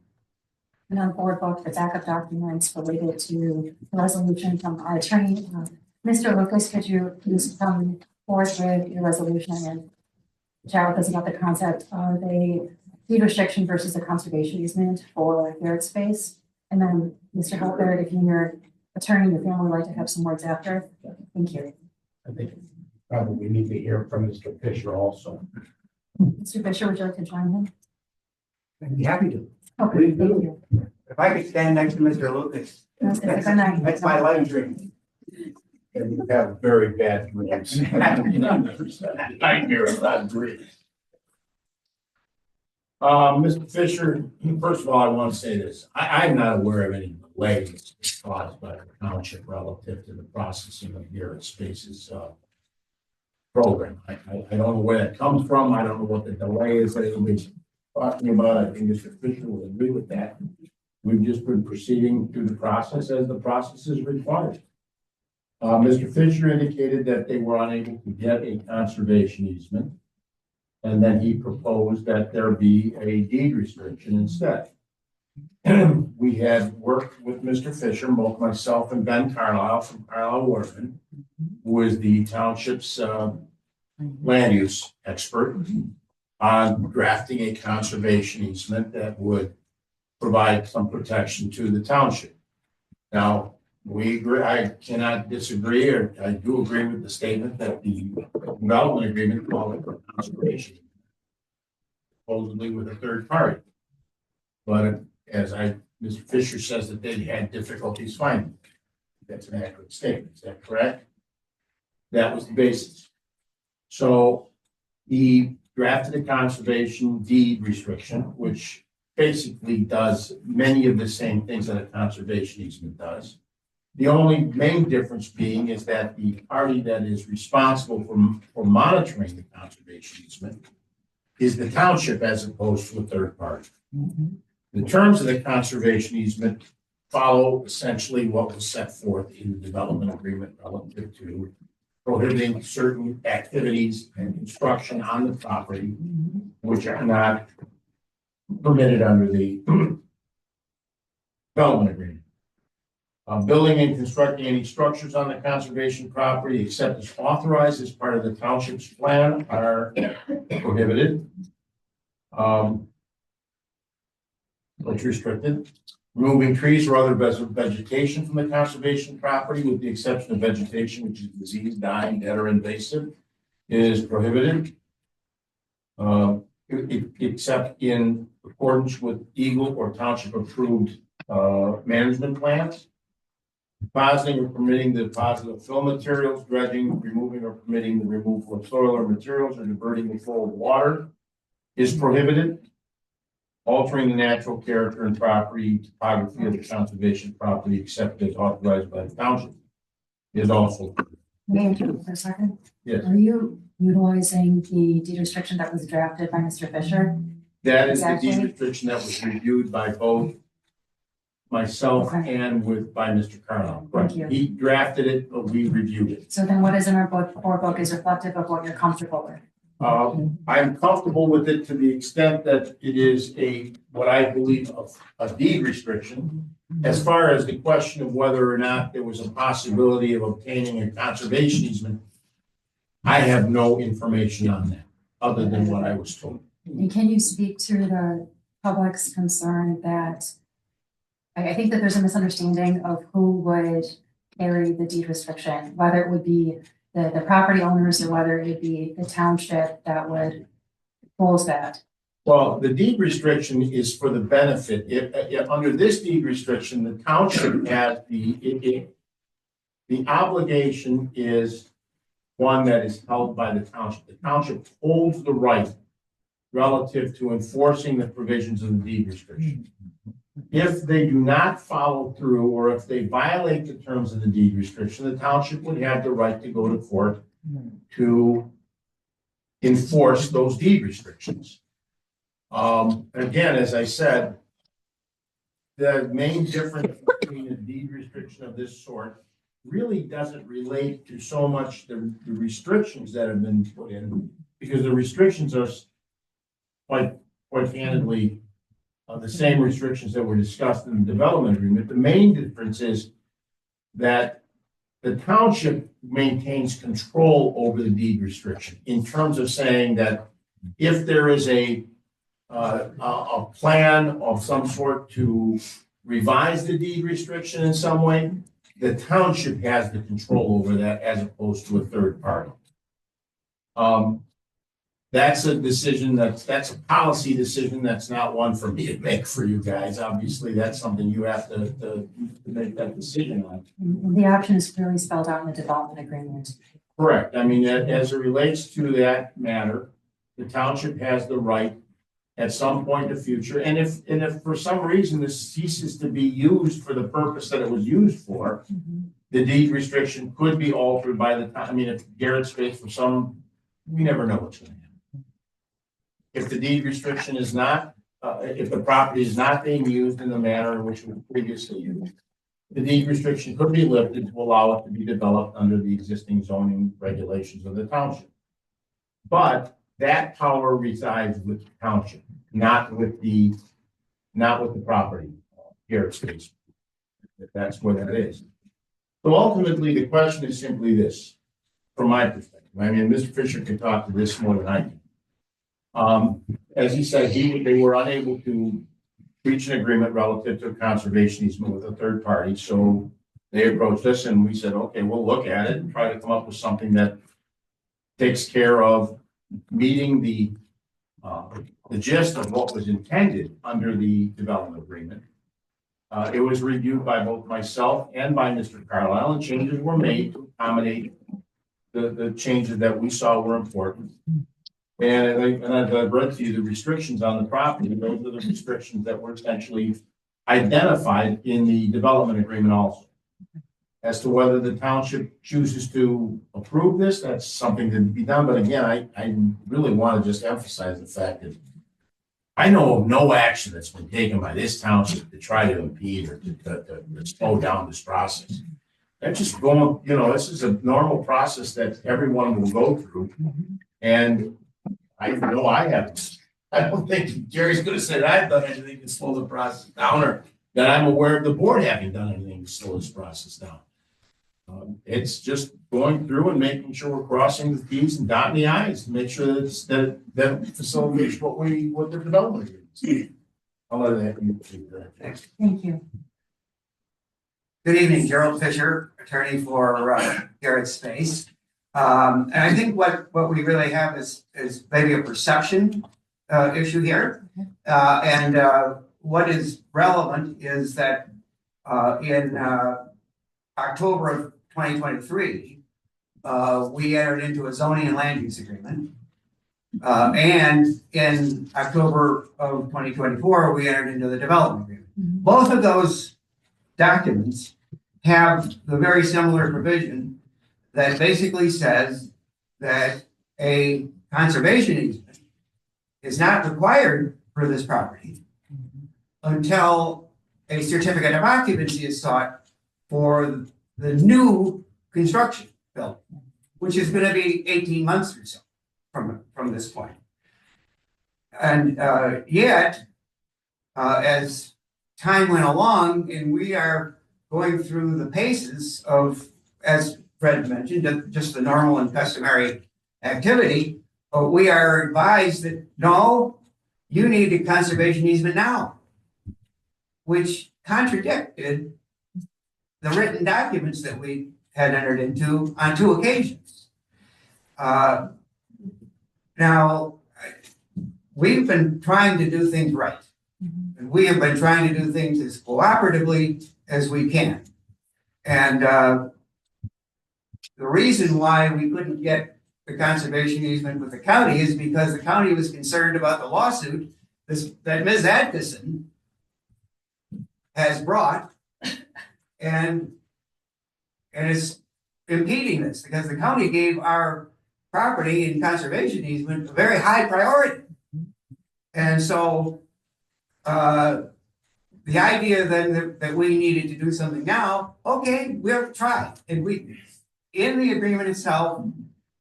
an on-board book for backup documents related to the resolution from our attorney, Mr. Lucas, could you please come forward with your resolution and chat with us about the concept of a deed restriction versus a conservation easement for Garrett Space? And then, Mr. Halbert, if you're your attorney, your family would like to have some words after. Thank you. I think probably need to hear from Mr. Fisher also. Mr. Fisher, would you like to join him? I'd be happy to. Okay, Please thank do. you. If I could stand next to Mr. Lucas, It's a good night. that's my life dream. And you have very bad dreams. Nightmares, not dreams. Mr. Fisher, first of all, I want to say this. I'm not aware of any delays caused by the township relative to the processing of Garrett Space's program. I don't know where that comes from. I don't know what the delay is that everybody's talking about. I think Mr. Fisher will agree with that. We've just been proceeding through the process as the process is required. Mr. Fisher indicated that they were unable to get a conservation easement. And then he proposed that there be a deed restriction instead. We had worked with Mr. Fisher, both myself and Ben Carlisle from Carlisle Waterman, who is the township's land use expert, on drafting a conservation easement that would provide some protection to the township. Now, we agree, I cannot disagree, or I do agree with the statement that the development agreement called it for conservation, supposedly with a third party. But as Mr. Fisher says that they had difficulties finding it. That's an accurate statement. Is that correct? That was the basis. So he drafted a conservation deed restriction, which basically does many of the same things that a conservation easement does. The only main difference being is that the party that is responsible for monitoring the conservation easement is the township as opposed to a third party. The terms of the conservation easement follow essentially what was set forth in the development agreement relative to prohibiting certain activities and construction on the property which are not permitted under the development agreement. Building and constructing any structures on the conservation property except as authorized as part of the township's plan are prohibited. It's restricted. Removing trees or other vegetation from the conservation property, with the exception of vegetation which is diseased, dying, dead, or invasive, is prohibited. Except in accordance with Eagle or township approved management plans. Depositing or permitting the deposit of fill materials, dredging, removing or permitting the removal of soil or materials, or diverting the flow of water is prohibited. Altering the natural character and property topography of the conservation property except as authorized by the township is also prohibited. May I interrupt for a second? Yes. Are you utilizing the deed restriction that was drafted by Mr. Fisher? That is the Exactly. deed restriction that was reviewed by both myself and by Mr. Carlisle. Thank you. He drafted it, but we reviewed it. So then what is in our book is reflective of what you're comfortable with? I'm comfortable with it to the extent that it is what I believe a deed restriction. As far as the question of whether or not there was a possibility of obtaining a conservation easement, I have no information on that, other than what I was told. And can you speak to the public's concern that, I think that there's a misunderstanding of who would carry the deed restriction, whether it would be the property owners or whether it would be the township that would hold that? Well, the deed restriction is for the benefit. If under this deed restriction, the township has the obligation is one that is held by the township. The township holds the right relative to enforcing the provisions of the deed restriction. If they do not follow through, or if they violate the terms of the deed restriction, the township would have the right to go to court to enforce those deed restrictions. Again, as I said, the main difference between a deed restriction of this sort really doesn't relate to so much the restrictions that have been put in, because the restrictions are quite candidly the same restrictions that were discussed in the development agreement. The main difference is that the township maintains control over the deed restriction in terms of saying that if there is a plan of some sort to revise the deed restriction in some way, the township has the control over that as opposed to a third party. That's a decision that's a policy decision. That's not one for me to make for you guys. Obviously, that's something you have to make that decision on. The option is clearly spelled out in the development agreement. Correct. I mean, as it relates to that matter, the township has the right at some point in the future. And if for some reason this ceases to be used for the purpose that it was used for, the deed restriction could be altered by the time. I mean, if Garrett's Space for some, we never know what's going to happen. If the deed restriction is not, if the property is not being used in the manner in which it was previously used, the deed restriction could be lifted to allow it to be developed under the existing zoning regulations of the township. But that power resides with the township, not with the property, Garrett's Space, if that's what that is. So ultimately, the question is simply this, from my perspective. I mean, Mr. Fisher can talk to this more than I can. As he said, they were unable to reach an agreement relative to a conservation easement with a third party. So they approached us and we said, okay, we'll look at it and try to come up with something that takes care of meeting the gist of what was intended under the development agreement. It was reviewed by both myself and by Mr. Carlisle, and changes were made to accommodate the changes that we saw were important. And I've read to you the restrictions on the property. Those are the restrictions that were essentially identified in the development agreement also. As to whether the township chooses to approve this, that's something to be done. But again, I really want to just emphasize the fact that I know of no action that's been taken by this township to try to impede or to slow down this process. That's just going, this is a normal process that everyone will go through. And I know I haven't. I don't think Jerry's going to say that I've done anything to slow the process down, or that I'm aware of the board having done anything to slow this process down. It's just going through and making sure we're crossing the T's and dotting the I's to make sure that facilitates what the development is. I'll let that. Thanks. Thank you. Good evening, Gerald Fisher, attorney for Garrett's Space. And I think what we really have is maybe a perception issue here. And what is relevant is that in October of 2023, we entered into a zoning and land use agreement. And in October of 2024, we entered into the development agreement. Both of those documents have the very similar provision that basically says that a conservation easement is not required for this property until a certificate of occupancy is sought for the new construction build, which is going to be 18 months or so from this point. And yet, as time went along and we are going through the paces of, as Fred mentioned, just the normal and customary activity, we are advised that no, you need a conservation easement now, which contradicted the written documents that we had entered into on 2 occasions. Now, we've been trying to do things right. And we have been trying to do things as cooperatively as we can. And the reason why we couldn't get the conservation easement with the county is because the county was concerned about the lawsuit that Ms. Atkinson has brought and is impeding this, because the county gave our property in conservation easement a very high priority. And so the idea then that we needed to do something now, okay, we'll try. And we, in the agreement itself,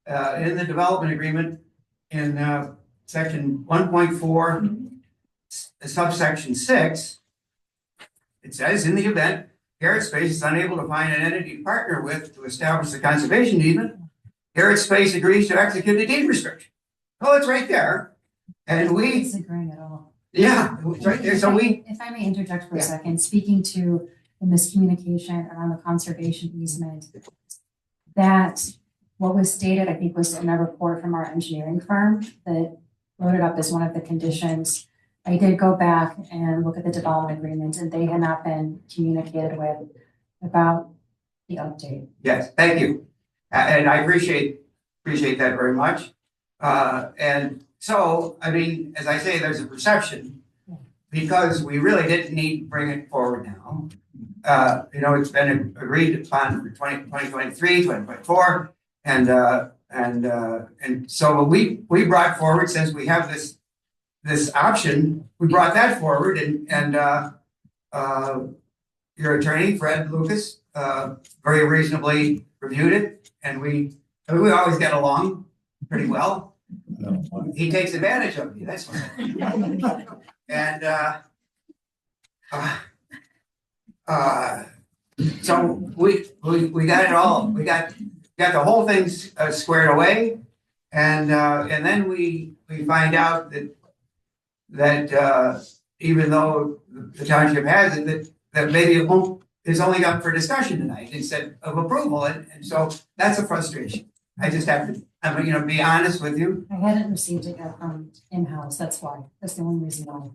in the development agreement, in section 1.4, subsection 6, it says, in the event Garrett's Space is unable to find an entity to partner with to establish the conservation easement, Garrett's Space agrees to execute a deed restriction. Oh, it's right there. And we Disagreeing at all. Yeah, it's right there. So If I may interject for a second, speaking to the miscommunication around the conservation easement. That what was stated, I think, was in a report from our engineering firm that wrote it up as one of the conditions. I did go back and look at the development agreement, and they had not been communicated with about the update. Yes, thank you. And I appreciate that very much. And so, I mean, as I say, there's a perception because we really didn't need to bring it forward now. You know, it's been agreed upon for 2023, 2024. And so we brought forward, since we have this option, we brought that forward and your attorney, Fred Lucas, very reasonably reviewed it, and we always get along pretty well. He takes advantage of me, that's why. And so we got it all. We got the whole thing squared away, and then we find out that even though the township has it, that maybe it won't. It's only up for discussion tonight instead of approval, and so that's a frustration. I just have to, be honest with you. I hadn't received it yet from in-house, that's why. That's the only reason why.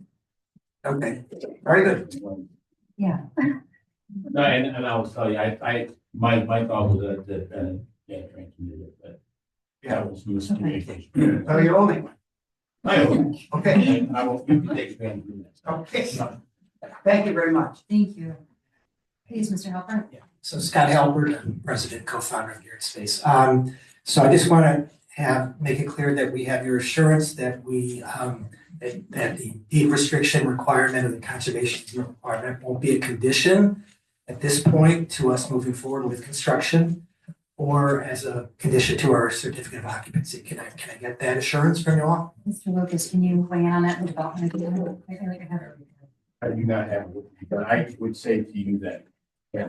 Okay, very good. Yeah. No, and I will tell you, my thought was that, transmitted it, but that was miscommunication. Oh, you're only one. I know. Okay. And I will, you can take advantage of that. Okay. Thank you very much. Thank you. Please, Mr. Helper. So Scott Halbert, I'm president, co-founder of Garrett Space. So I just want to make it clear that we have your assurance that that the deed restriction requirement of the conservation requirement won't be a condition at this point to us moving forward with construction or as a condition to our certificate of occupancy. Can I get that assurance from you all? Mr. Lucas, can you weigh in on that in development agreement? I do not have, it, but I would say to you that. Yeah.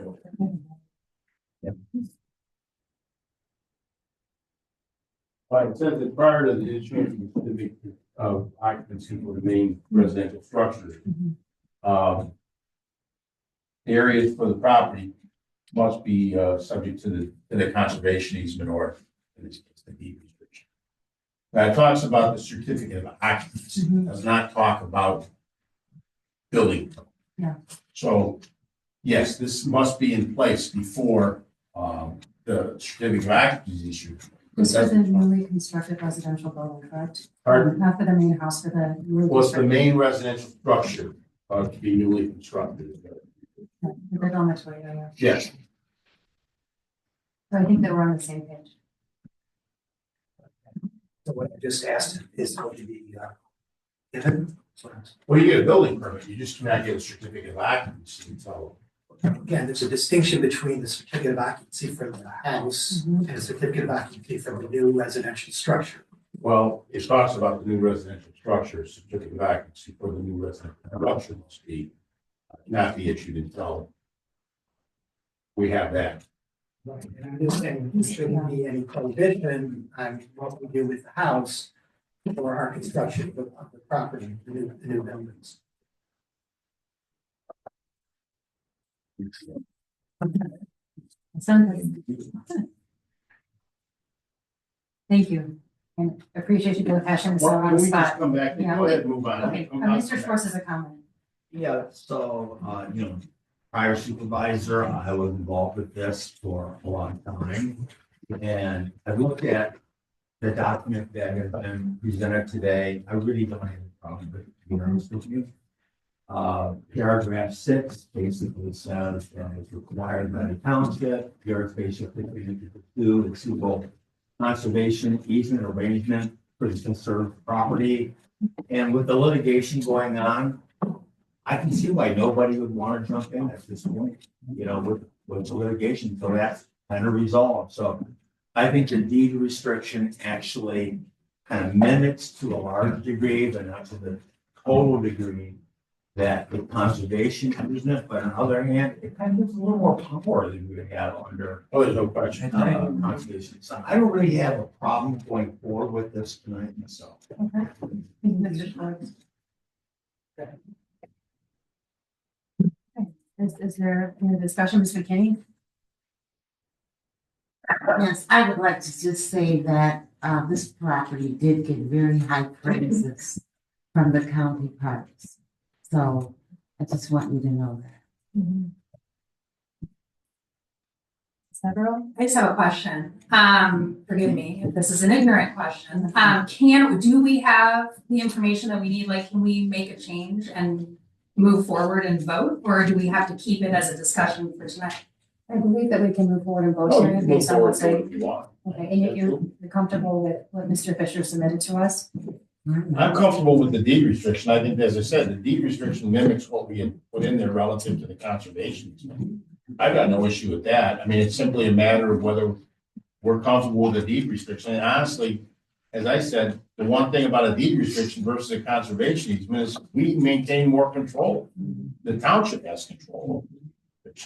But it says that prior to the issuance of the certificate of occupancy for the main residential structure, areas for the property must be subject to the conservation easement or in this case, the deed restriction. Now it talks about the certificate of occupancy, does not talk about building. Yeah. So yes, this must be in place before the certificate of occupancy is issued. This is a newly constructed residential building, correct? Pardon? Not for the main house, for the. What's the main residential structure to be newly constructed? The dormitory area. Yes. So I think that we're on the same page. So what I just asked is going to be given. Well, you get a building permit, you just cannot get a certificate of occupancy until. Again, there's a distinction between the certificate of occupancy from the house and a certificate of occupancy from the new residential structure. Well, it talks about the new residential structure, certificate of occupancy for the new residential structure must be not be issued until we have that. Right, and I'm just saying, there shouldn't be any prohibition on what we do with the house for our construction of the property, the new buildings. Thank you. And appreciate you for the passion. So Well, on can the we just spot. come back? Yeah. Go ahead and move on. Okay, Mr. Schwartz has a comment. Yeah, so, prior supervisor, I was involved with this for a long time. And I looked at the document that has been presented today. I really don't have a problem with it, to be honest with you. Paragraph 6 basically says that it's required by the township. Garrett's basically to pursue a suitable conservation easement arrangement for the conserved property. And with the litigation going on, I can see why nobody would want to jump in at this point, with the litigation until that's kind of resolved. So I think the deed restriction actually kind of mimics to a large degree, but not to the total degree that the conservation easement, but on the other hand, it kind of gives a little more power than we would have under. Oh, there's no question. Conservation. So I don't really have a problem going forward with this tonight myself. Okay. Thank you, Mr. Schwartz. Okay. Is there any discussion, Ms. McKinney? Yes, I would like to just say that this property did get very high praises from the county parks. So I just want you to know that. Several? I just have a question. Forgive me if this is an ignorant question. Do we have the information that we need? Like, can we make a change and move forward and vote? Or do we have to keep it as a discussion for tonight? I believe that we can move forward and vote Oh, you here can based move on forward what's if you want. okay, and you're comfortable with what Mr. Fisher submitted to us? I'm comfortable with the deed restriction. I think, as I said, the deed restriction mimics what we had put in there relative to the conservation easement. I've got no issue with that. I mean, it's simply a matter of whether we're comfortable with the deed restriction. And honestly, as I said, the one thing about a deed restriction versus a conservation easement is we maintain more control. The township has control.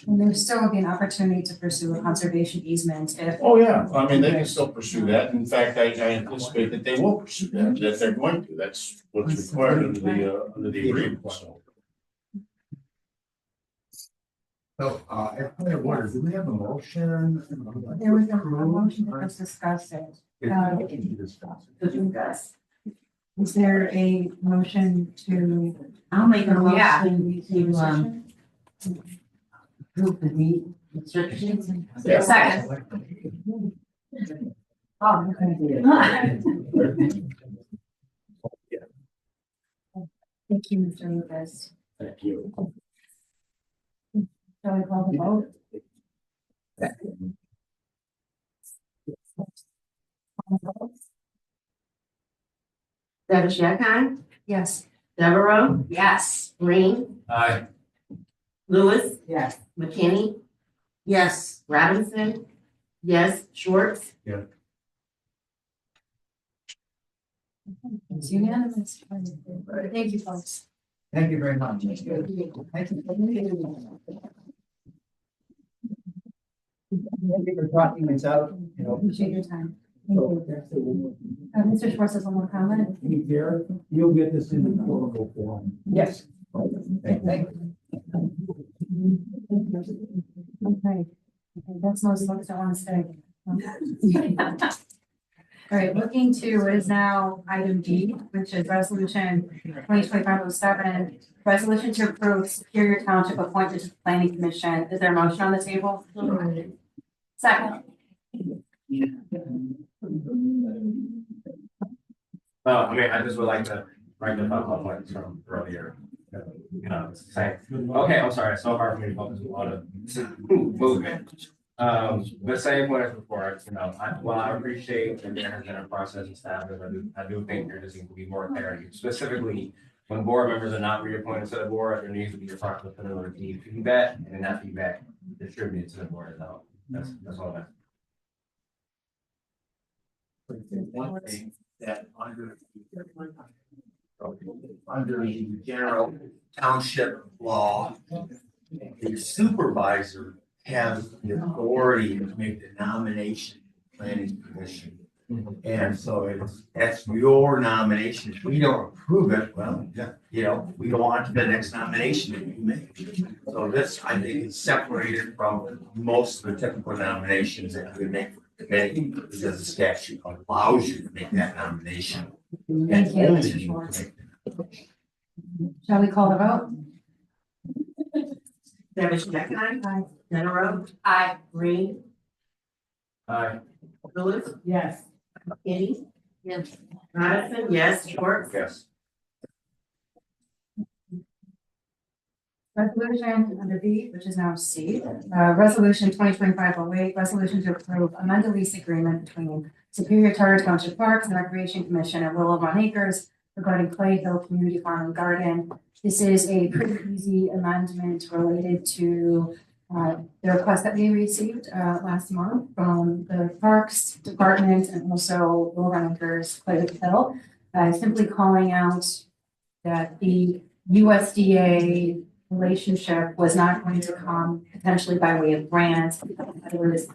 And there still would be an opportunity to pursue a conservation easement if. Oh, yeah. I mean, they can still pursue that. In fact, I anticipate that they will pursue that they're going to. That's what's required under the agreement, so. So, as point of order, do we have a motion? There was a motion that was discussed. Is there a motion to? I'll make a Yeah. motion to approve the deed restrictions. Second. Oh, okay. Thank you, Mr. Lucas. Thank you. Shall I call the vote? Davish Yakon, Yes. Devereaux, Yes. Green, Aye. Lewis, Yes. McKinney, Yes. Robinson, yes, Schwartz. It's unanimous. Thank you, folks. Thank you very much. Thank you for talking this out, you know. Appreciate your time. Thank you. Mr. Schwartz has one more comment. You'll get this in the formal form. Yes. Thank you. Okay, that's most folks that want to stay. All right, looking to what is now item D, which is resolution 2025-07, resolution to approve Superior Township appointment to the planning commission. Is there a motion on the table? Second. Well, I mean, I just would like to rectify my points from earlier. You know, it's the same. Okay, I'm sorry. It's so hard for me to focus on a lot of movement. But same point as before, you know, I appreciate that there has been a process established. I do think there just needs to be more clarity, specifically when board members are not reappointed to the board, there needs to be a process for them to receive feedback and then that feedback distributed to the board as well. That's all that. One thing that under the general township law, the supervisor has the authority to make the nomination planning commission. And so that's your nomination. If we don't approve it, well, you know, we go on to the next nomination that you make. So this, I think, is separated from most of the typical nominations that we make for the committee, because the statute allows you to make that nomination. Thank you, Mr. Schwartz. Shall we call the vote? Davish Yakon, Aye. Devereaux, Aye. Green, Aye. Lewis, Yes. McKinney, Yes. Robinson, yes, Schwartz. Yes. Resolution under B, which is now C, resolution 2025-08, resolution to approve amended lease agreement between Superior Tartar Township Parks and Recreation Commission at Willow Run Acres regarding Clay Hill Community Farm and Garden. This is a pretty easy amendment related to the request that we received last month from the Parks Department and also Willow Run Acres Clay Hill, simply calling out that the USDA relationship was not going to come potentially by way of grants. There was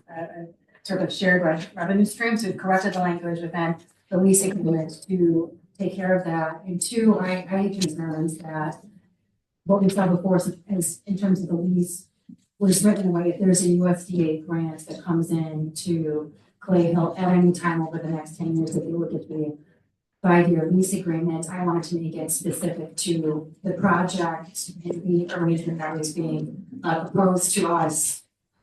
sort of shared revenue streams. So we've corrected the language within the lease agreement to take care of that. And two, I concerns that what we saw before is in terms of the lease was written away. If there's a USDA grant that comes in to Clay Hill at any time over the next 10 years, that they would get the 5-year lease agreement. I wanted to make it specific to the project and the arrangement that was being proposed to us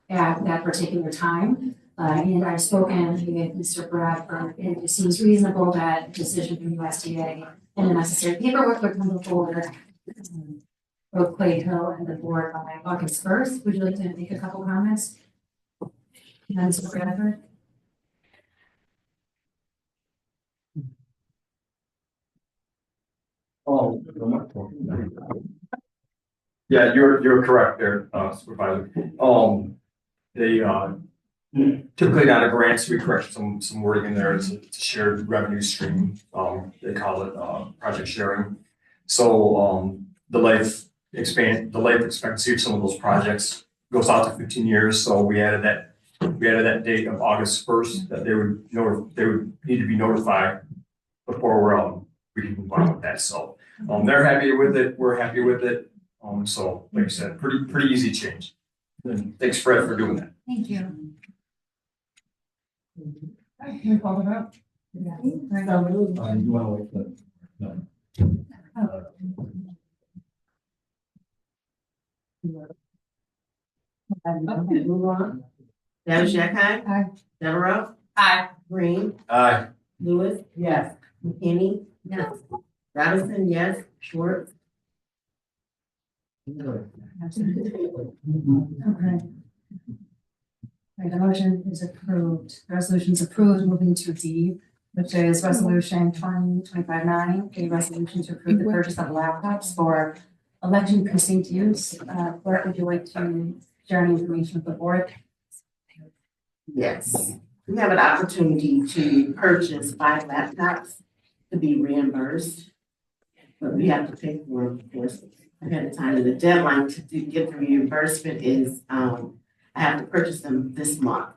at that particular time. And I've spoken with Mr. Bradford, and it seems reasonable that decision from USDA and the necessary paperwork would come forward. Both Clay Hill and the board by August 1st. Would you like to make a couple comments? Mr. Bradford? Oh, yeah, you're correct there, Supervisor. They typically not a grant, so we correct some wording in there. It's a shared revenue stream. They call it project sharing. So the life expectancy of some of those projects goes out to 15 years. So we added that date of August 1st that they would need to be notified before we can move on with that. So they're happy with it. We're happy with it. So like I said, pretty easy change. And thanks, Fred, for doing that. Thank you. Can we call it up? Yeah. You want to wait for no. Okay, move on. Devonshire. Aye. Devereaux. Aye. Green. Aye. Lewis. Yes. McKinney. Yes. Robinson, yes. Schwartz. Okay. Right, the motion is approved. The resolution is approved. Moving to D, which is resolution 2025-9, a resolution to approve the purchase of laptops for election precinct use. Clerk, would you like to share any information with the board? Yes. We have an opportunity to purchase 5 laptops to be reimbursed. But we have to pay for them, of course, ahead of time. And the deadline to get the reimbursement is, I have to purchase them this month.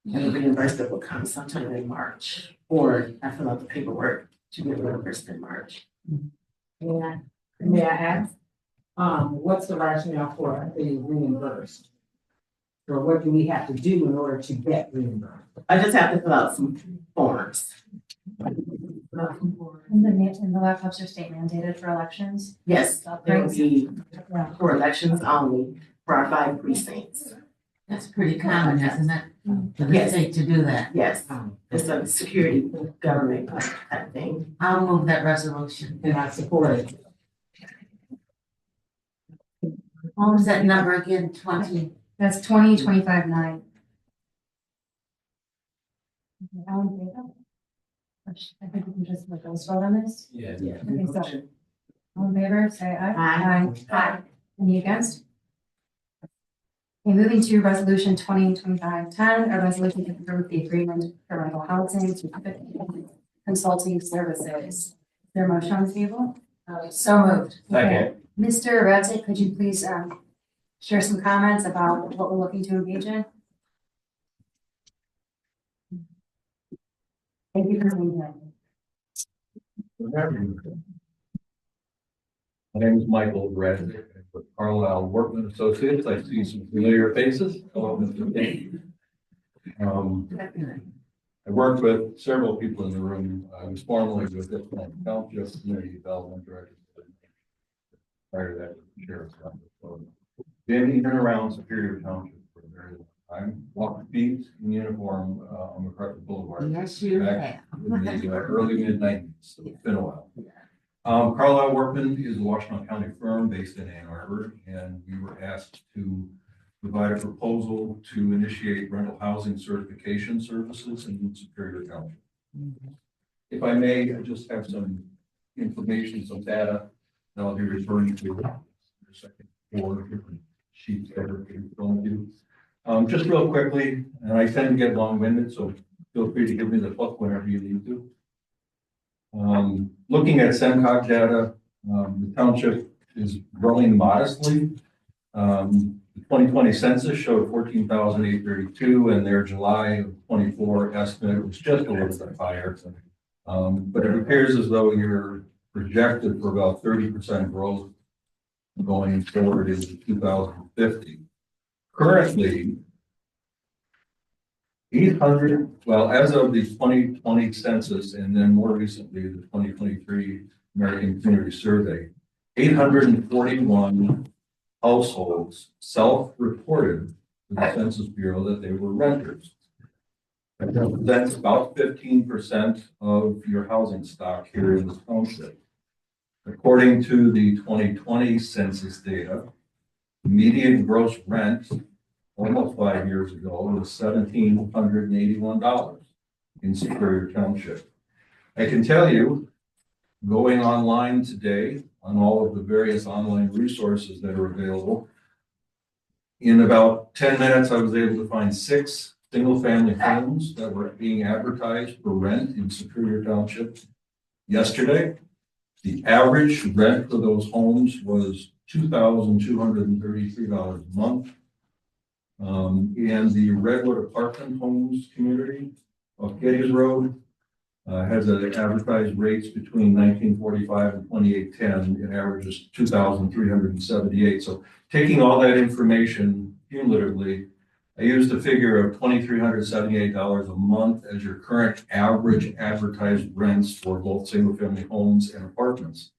And the reimbursement will come sometime in March, or I fill out the paperwork to get reimbursed in March. Yeah, may I ask, what's the rationale for being reimbursed? Or what do we have to do in order to get reimbursed? I just have to fill out some forms. And the laptops are state mandated for elections? Yes, there will be for elections only for our 5 precincts. That's pretty common, isn't it? For the Yes. state to do that. Yes, it's a security government type thing. I'll move that resolution. And I support it. What was that number again? 20? That's 2025-9. All in favor? I think we can just let those vote on this. Yeah. Okay, so all in favor, say aye. Aye. Aye. Any against? Okay, moving to resolution 2025-10, a resolution to approve the agreement for rental housing to consulting services. Is there a motion on the table? So moved. Okay. Mr. Radzik, could you please share some comments about what we're looking to engage in? Thank you for being here. My name is Michael Bradford with Carlisle Workman Associates. I see some familiar faces. Hello, Mr. King. I worked with several people in the room. I was formerly with the Township Community Development Director. Prior to that, the Sheriff's Office. So, been in and around Superior Township for a very long time. Walked feet in uniform on MacArthur Boulevard. Yes, you back have. in the early mid-90s, so it's been a while. Carlisle Workman is a Washington County firm based in Ann Arbor, and we were asked to provide a proposal to initiate rental housing certification services in Superior County. If I may, I just have some information, some data that I'll be referring to in a second, 4 different sheets that are going to do. Just real quickly, and I tend to get long-winded, so feel free to give me the fluff whenever you need to. Looking at SEMCOG data, the township is growing modestly. The 2020 census showed 14,832, and their July of 24 estimate was just a little bit higher. But it appears as though you're projected for about 30% growth going forward into 2050. Currently, 800, well, as of the 2020 census and then more recently, the 2023 American Community Survey, 841 households self-reported to the Census Bureau that they were renters. That's about 15% of your housing stock here in this township. According to the 2020 census data, median gross rent almost 5 years ago was $1,781 in Superior Township. I can tell you, going online today on all of the various online resources that are available, in about 10 minutes, I was able to find 6 single-family homes that were being advertised for rent in Superior Township yesterday. The average rent for those homes was $2,233 a month. And the Redwood Apartment Homes community of Gettys Road has advertised rates between 1945 and 2810. It averages 2,378. So taking all that information cumulatively, I used a figure of $2,378 a month as your current average advertised rents for both single family homes and apartments.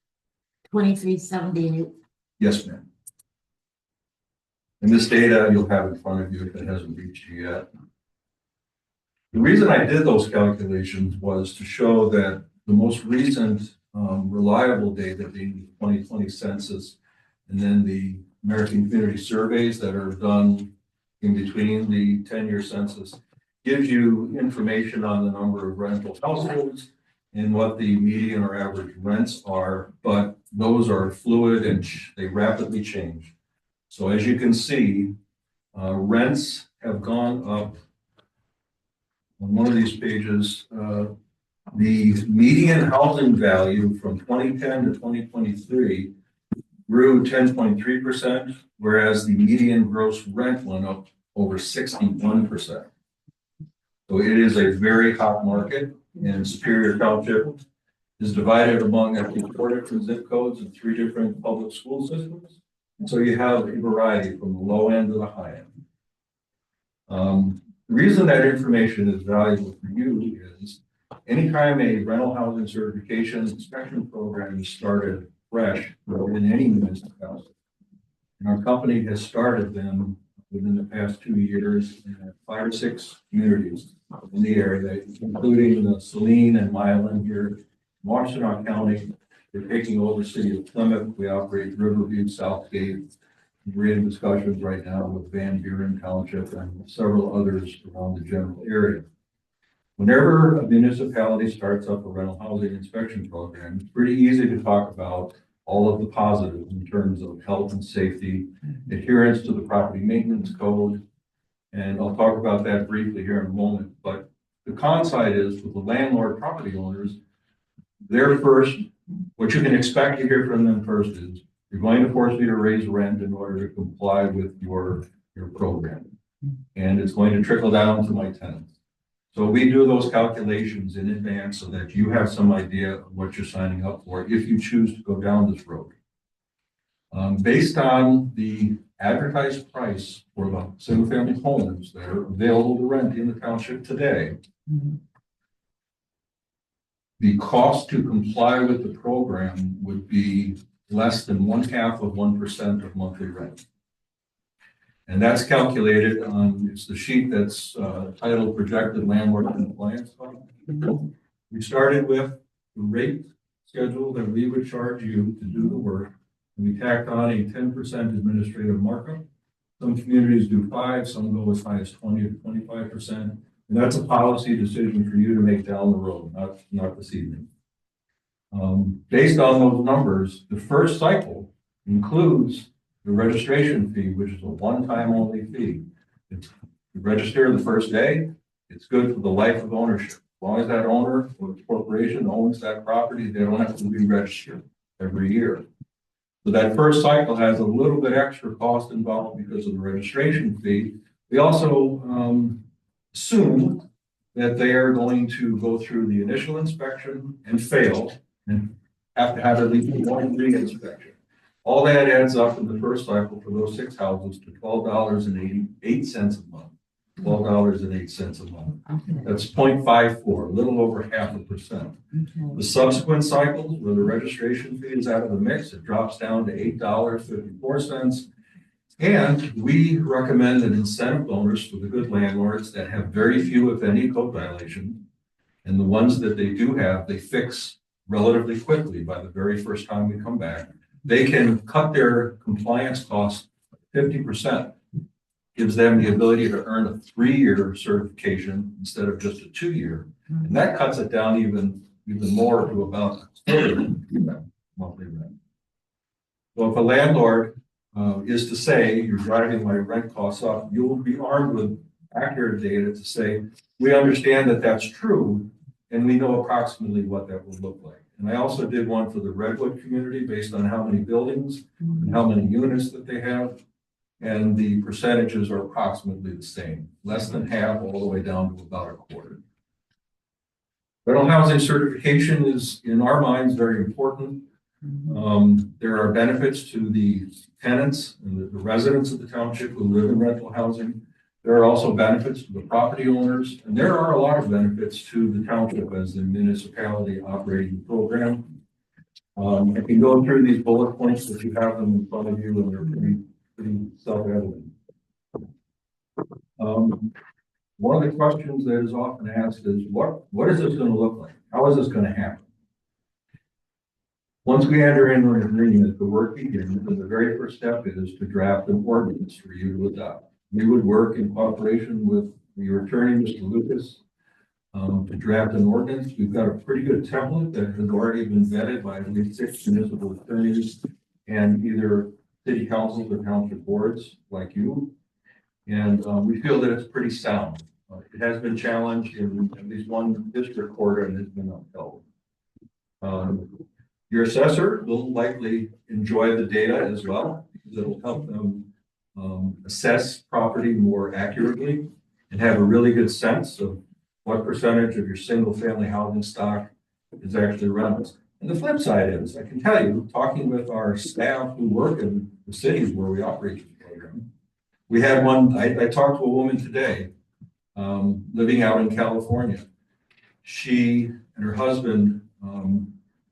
2378. Yes, ma'am. And this data you'll have in front of you if it hasn't reached you yet. The reason I did those calculations was to show that the most recent reliable data being the 2020 census and then the American Community Surveys that are done in between the 10-year census gives you information on the number of rental households and what the median or average rents are, but those are fluid and they rapidly change. So as you can see, rents have gone up. On one of these pages, the median housing value from 2010 to 2023 grew 10.3%, whereas the median gross rent went up over 61%. So it is a very hot market, and Superior Township is divided among, I think, 4 different zip codes and 3 different public school systems. And so you have a variety from the low end to the high end. The reason that information is valuable for you is anytime a rental housing certification inspection program is started fresh in any municipality, and our company has started them within the past 2 years in 5 or 6 communities in the area, including the Saline and Milan here in Washtenaw County. We're taking over City of Plymouth. We operate Riverview, Southgate. We're in discussions right now with Van Buren Township and several others around the general area. Whenever a municipality starts up a rental housing inspection program, it's pretty easy to talk about all of the positives in terms of health and safety, adherence to the property maintenance code. And I'll talk about that briefly here in a moment. But the con side is with the landlord property owners, their first, what you can expect to hear from them first is, you're going to force me to raise rent in order to comply with your program. And it's going to trickle down to my tenants. So we do those calculations in advance so that you have some idea of what you're signing up for if you choose to go down this road. Based on the advertised price for the single family homes that are available to rent in the township today, the cost to comply with the program would be less than 1/2% of monthly rent. And that's calculated on, it's the sheet that's titled Projected Landlord Compliance Cost. We started with the rate schedule that we would charge you to do the work. And we tacked on a 10% administrative markup. Some communities do 5, some go as high as 20 to 25%. And that's a policy decision for you to make down the road, not this evening. Based on those numbers, the first cycle includes the registration fee, which is a one-time only fee. If you register the first day, it's good for the life of ownership. As long as that owner or corporation owns that property, they don't have to be registered every year. So that first cycle has a little bit extra cost involved because of the registration fee. We also assume that they are going to go through the initial inspection and fail and have to have at least one re-inspection. All that adds up in the first cycle for those 6 houses to $12.88 a month. $12.08 a month. That's 0.54, a little over 0.5%. The subsequent cycles, where the registration fee is out of the mix, it drops down to $8.54. And we recommend an incentive bonus for the good landlords that have very few, if any, code violations. And the ones that they do have, they fix relatively quickly by the very first time we come back. They can cut their compliance costs 50%. Gives them the ability to earn a 3-year certification instead of just a 2-year. And that cuts it down even more to about a third of monthly rent. So if a landlord is to say, you're driving my rent costs up, you will be armed with accurate data to say, we understand that that's true, and we know approximately what that will look like. And I also did one for the Redwood community based on how many buildings and how many units that they have. And the percentages are approximately the same, less than half all the way down to about a quarter. Rental housing certification is, in our minds, very important. There are benefits to the tenants and the residents of the township who live in rental housing. There are also benefits to the property owners, and there are a lot of benefits to the township as the municipality operating program. I can go through these bullet points if you have them in front of you, and they're pretty self-evident. One of the questions that is often asked is, what is this going to look like? How is this going to happen? Once we enter into an agreement, the work begins, and the very first step is to draft an ordinance for you to adopt. We would work in cooperation with your attorney, Mr. Lucas, to draft an ordinance. We've got a pretty good template that has already been vetted by at least 6 municipal attorneys and either city councils or township boards like you. And we feel that it's pretty sound. It has been challenged in at least one district court and has been upheld. Your assessor will likely enjoy the data as well, because it'll help them assess property more accurately and have a really good sense of what percentage of your single family housing stock is actually rentals. And the flip side is, I can tell you, talking with our staff who work in the cities where we operate this program, we had one, I talked to a woman today living out in California. She and her husband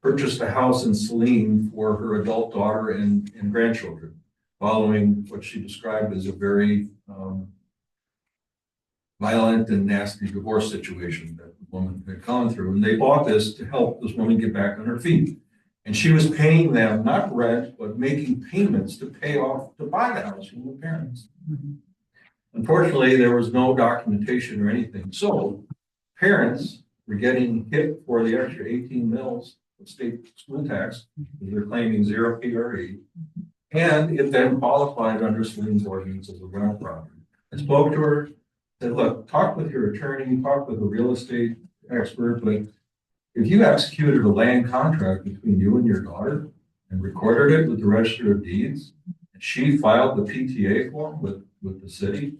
purchased a house in Saline for her adult daughter and grandchildren, following what she described as a very violent and nasty divorce situation that the woman had gone through. And they bought this to help this woman get back on her feet. And she was paying them not rent, but making payments to pay off, to buy the house from the parents. Unfortunately, there was no documentation or anything. So parents were getting hit for the extra 18 mils of state school tax, because they're claiming 0 PRE. And it then qualified under Saline's ordinance as a rental property. I spoke to her, said, look, talk with your attorney, talk with a real estate expert, but if you executed a land contract between you and your daughter and recorded it with the Register of Deeds, and she filed the PTA form with the city,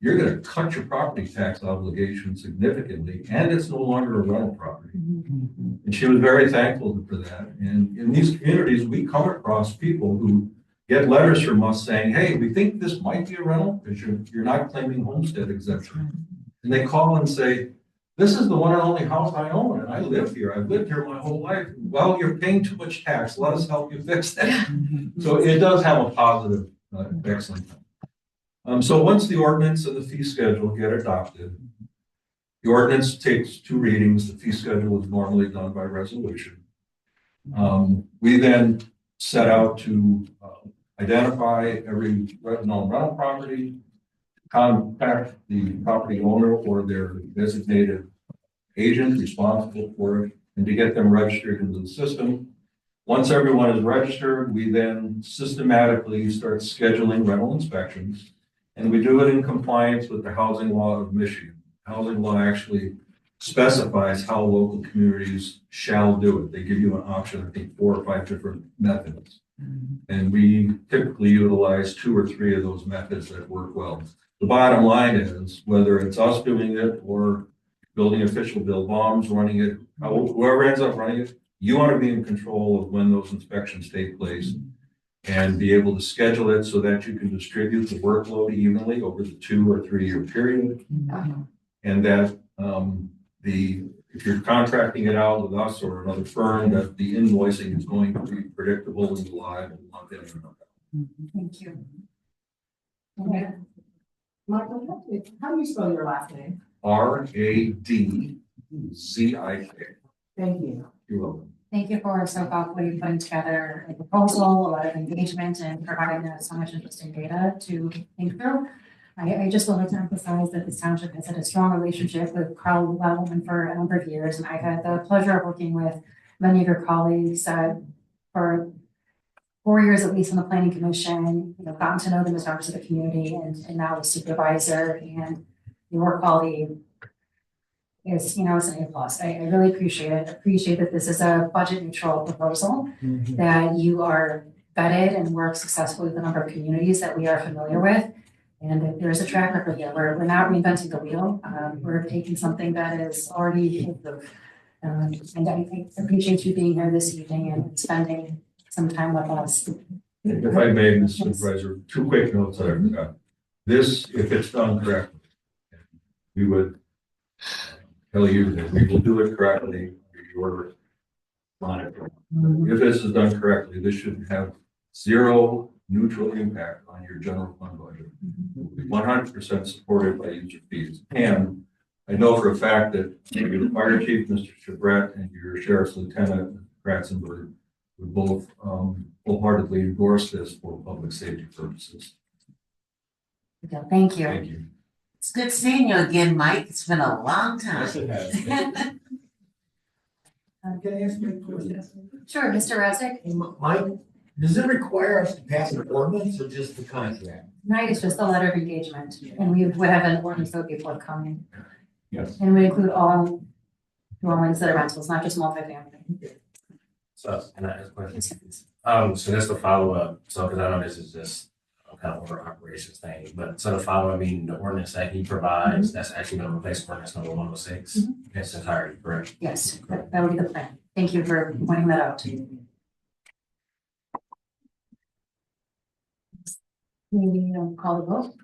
you're going to cut your property tax obligation significantly, and it's no longer a rental property. And she was very thankful for that. And in these communities, we come across people who get letters from us saying, hey, we think this might be a rental because you're not claiming homestead exemption. And they call and say, this is the one and only house I own, and I live here. I've lived here my whole life. Well, you're paying too much tax. Let us help you fix that. So it does have a positive excellent. So once the ordinance and the fee schedule get adopted, the ordinance takes 2 readings. The fee schedule is normally done by resolution. We then set out to identify every known rental property, contact the property owner or their designated agent responsible for it, and to get them registered into the system. Once everyone is registered, we then systematically start scheduling rental inspections, and we do it in compliance with the housing law of Michigan. Housing law actually specifies how local communities shall do it. They give you an option, I think 4 or 5 different methods. And we typically utilize 2 or 3 of those methods that work well. The bottom line is, whether it's us doing it or building official Bill Baum's running it, whoever ends up running it, you want to be in control of when those inspections take place. and be able to schedule it so that you can distribute the workload evenly over the 2 or 3 year period. And that if you're contracting it out with us or another firm, that the invoicing is going to be predictable and reliable month in and month out. Thank you. Okay. Michael, how do you spell your last name? RADZIK. Thank you. You're welcome. Thank you for so thoughtfully putting together a proposal, a lot of engagement, and providing us so much interesting data to think through. I just would like to emphasize that this township has had a strong relationship with Carl Wellman for a number of years, and I've had the pleasure of working with many of your colleagues for 4 years at least on the planning commission, gotten to know them as members of the community and now as supervisor, and your work quality is, it's an A+. I really appreciate it. Appreciate that this is a budget neutral proposal, that you are vetted and work successfully with a number of communities that we are familiar with. And that there's a track record here. We're not reinventing the wheel. We're taking something that is already, and I appreciate you being here this evening and spending some time with us. If I may, Mr. Supervisor, 2 quick notes that I forgot. This, if it's done correctly, we would tell you that we will do it correctly. Your monitoring. If this is done correctly, this should have 0 neutral impact on your general fund budget. 100% supported by user fees. And I know for a fact that your fire chief, Mr. Chabret, and your sheriff's lieutenant, Mr. Kratzenberg, would both wholeheartedly endorse this for public safety purposes. Thank you. Thank you. It's good seeing you again, Mike. It's been a long time. Yes, it has. Can I ask you a question? Sure, Mr. Resnick. Mike, does it require us to pass an ordinance or just the contract? Tonight is just a letter of engagement, and we would have an ordinance that would be forthcoming. Yes. And we include all dwellings that are rentals, not just multifamily. So, and I ask questions. So that's the follow-up. So, because I know this is just kind of over operations thing, but so the follow-up, I mean, the ordinance that he provides, that's actually going to replace ordinance number 106 in its entirety, correct? Yes, that would be the plan. Thank you for pointing that out. Maybe call the vote.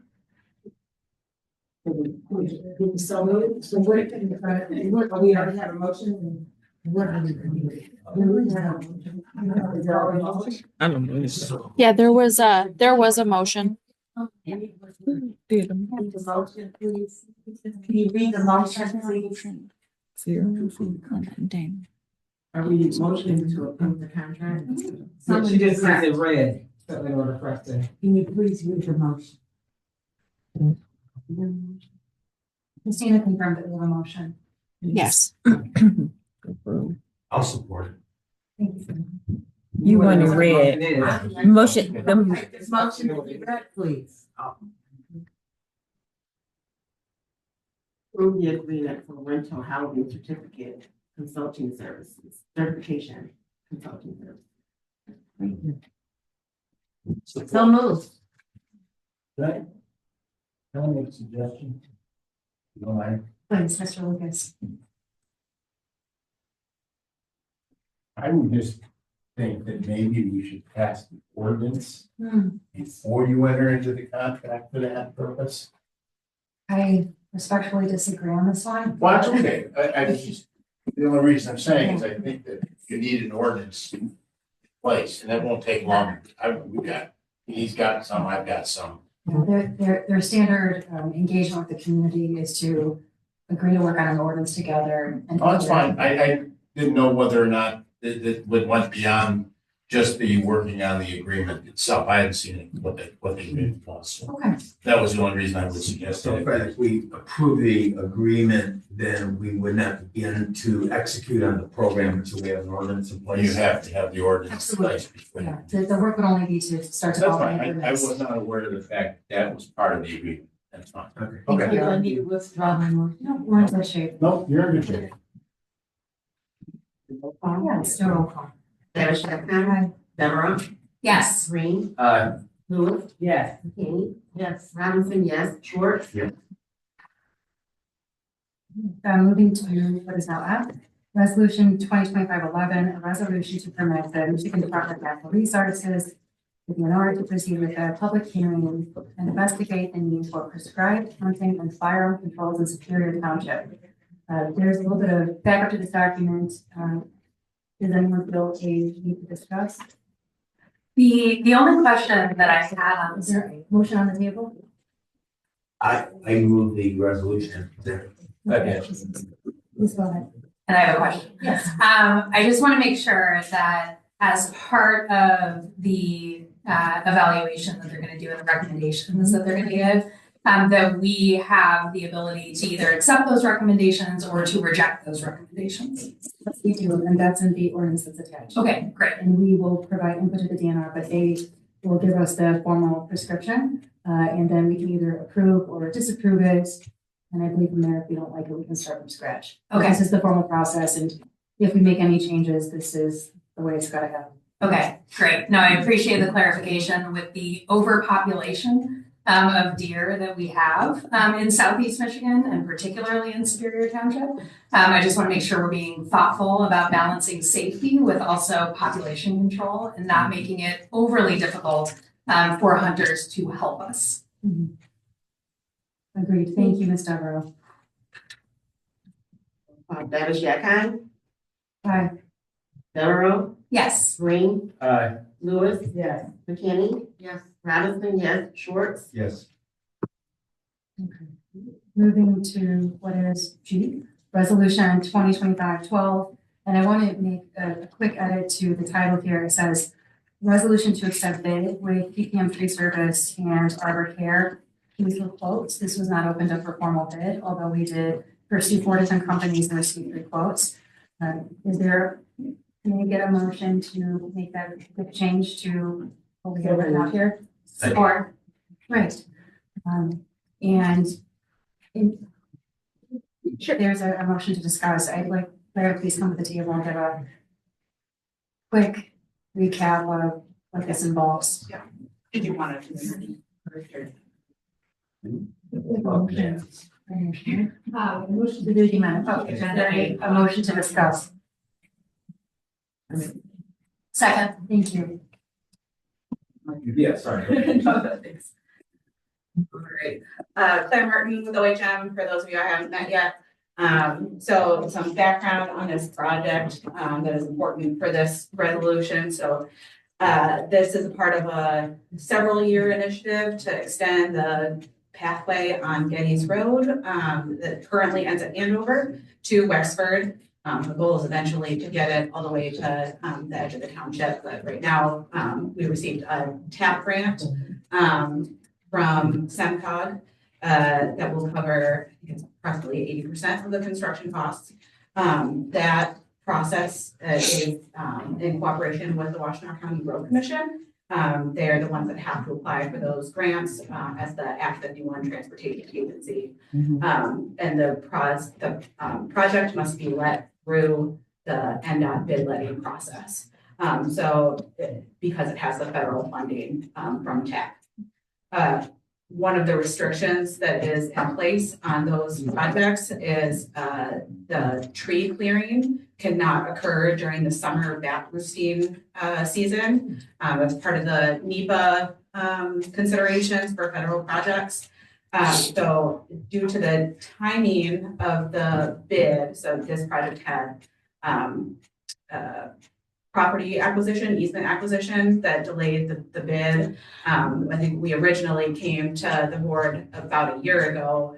So moved. So we already have a motion. Yeah, there was a motion. Can you read the motion, please? Are we motioning to approve the contract? So she just says it red, so in order for us to. Can you please read the motion? Christina confirmed that we have a motion. Yes. I'll support it. Thank you. You want to read. Motion. This motion will be read, please. Approve the agreement for rental housing certificate consulting services, certification consulting services. So moved. Right? Can I make a suggestion? You don't mind? Please, Mr. Lucas. I would just think that maybe we should pass the ordinance before you enter into the contract for that purpose. I respectfully disagree on this one. Well, that's okay. I just, the only reason I'm saying is I think that you need an ordinance in place, and that won't take long. He's got some, I've got some. Their standard engagement with the community is to agree to work on an ordinance together. And Oh, that's fine. I didn't know whether or not it went beyond just the working on the agreement itself. I hadn't seen it, what the agreement was. So Okay. that was the only reason I would suggest So it. if we approve the agreement, then we would not begin to execute on the program until we have an ordinance in place. You have to have the ordinance in place before. Yeah, the work would only be to start That's developing fine. I agreements. was not aware of the fact that was part of the agreement. That's fine. Okay. Thank you. I need to withdraw my motion. No, we're in good shape. No, you're in good shape. Yeah, it's still roll call. Sarah Shepherd. Deborah. Yes. Green. Aye. Lewis. Yes. McKinney. Yes. Robinson, yes. Schwartz. Yeah. Moving to what is now F, Resolution 2025-11, a resolution to permit the Michigan Department of Natural Resources the DNR to proceed with a public hearing and investigate the need for prescribed hunting and firearm controls in Superior Township. There's a little bit of background to this document. Does anyone feel a need to discuss? The only question that I had Is there a motion on the table? I move the resolution there. Please go ahead. And I have a question. Yes. I just want to make sure that as part of the evaluation that they're going to do and the recommendations that they're going to give, that we have the ability to either accept those recommendations or to reject those recommendations. Yes, we do, and that's in the ordinance that's attached. Okay, great. And we will provide input to the DNR, but they will give us the formal prescription, and then we can either approve or disapprove it. And I believe from there, if we don't like it, we can start from scratch. Okay. This is the formal process, and if we make any changes, this is the way it's gotta go. Okay, great. No, I appreciate the clarification with the overpopulation of deer that we have in Southeast Michigan and particularly in Superior Township. I just want to make sure we're being thoughtful about balancing safety with also population control and not making it overly difficult for hunters to help us. Mhm. Agreed. Thank you, Ms. Devereaux. Davish Yakon, Aye. Devereaux, Yes. Green, Aye. Lewis, Yes. McKinney, Yes. Robinson, yes, Schwartz, Yes. Moving to what is G, Resolution 2025-12. And I want to make a quick edit to the title here. It says, Resolution to accept bid with PPM Tree Service and Arbor Care. These were quotes. This was not opened up for formal bid, although we did pursue 4 different companies and received 3 quotes. Is there, can we get a motion to make that quick change to what we have written out here? Support. Right. And there's a motion to discuss. I'd like Claire, please come to the table and give a quick recap of what this involves. Yeah. Did you want to? Motion to do the amendment. Okay, a motion to discuss. Second. Thank you. Yeah, sorry. No, thanks. Great. Claire Martin with OHM, for those of you I haven't met yet. So some background on this project that is important for this resolution. So this is a part of a several-year initiative to extend the pathway on Getty's Road that currently ends at Andover to Wexford. The goal is eventually to get it all the way to the edge of the township, but right now we received a TAP grant from SEMCOG that will cover, I think it's approximately 80% of the construction costs. That process is in cooperation with the Washtenaw County Road Commission. They're the ones that have to apply for those grants as the Act 51 transportation agency. And the project must be let through the NDOT bid letting process. Because it has the federal funding from TAP. One of the restrictions that is in place on those projects is the tree clearing cannot occur during the summer bat roosting season. It's part of the NEPA considerations for federal projects. So due to the timing of the bid, so this project had property acquisition, easement acquisition that delayed the bid. I think we originally came to the board about a year ago,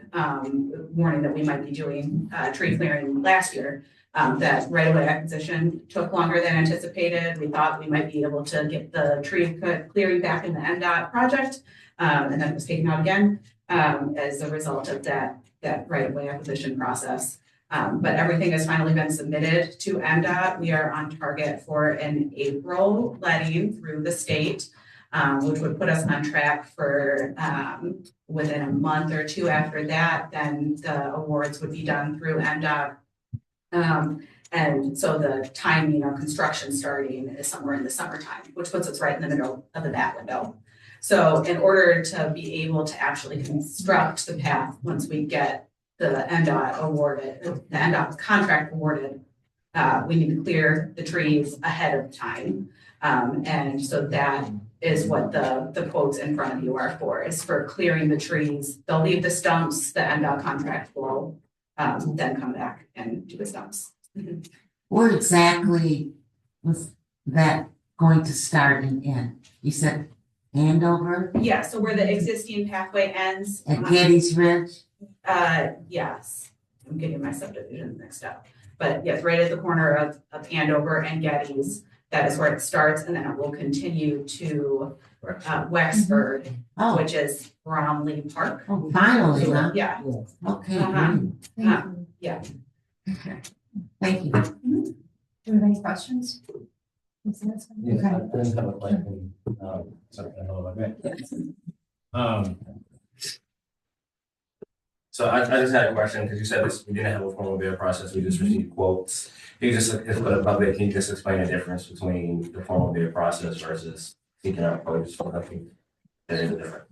warning that we might be doing tree clearing last year. That right-of-way acquisition took longer than anticipated. We thought we might be able to get the tree clearing back in the NDOT project, and then it was taken out again as a result of that right-of-way acquisition process. But everything has finally been submitted to NDOT. We are on target for an April letting through the state, which would put us on track for within a month or 2 after that, then the awards would be done through NDOT. And so the timing of construction starting is somewhere in the summertime, which puts us right in the middle of the bat window. So in order to be able to actually construct the path, once we get the NDOT awarded, the NDOT contract awarded, we need to clear the trees ahead of time. And so that is what the quotes in front of you are for, is for clearing the trees. They'll leave the stumps, the MDOT contract will, then come back and do the stumps. Where exactly was that going to start and end? You said Andover? Yeah, so where the existing pathway ends. At Getty's Ridge? Yes, I'm getting my subdivision mixed up. But yes, right at the corner of Andover and Getty's, that is where it starts, and then it will continue to Wexford, which is Bromley Park. Oh, finally, huh? Yeah. Okay. Yeah. Okay. Thank you. Do you have any questions? Yes, I didn't have a question. Sorry, I don't know about that. So I just had a question, because you said this, we didn't have a formal bid process, we just received quotes. Can you just, if for the public, can you just explain the difference between the formal bid process versus seeking out quotes for something that is different?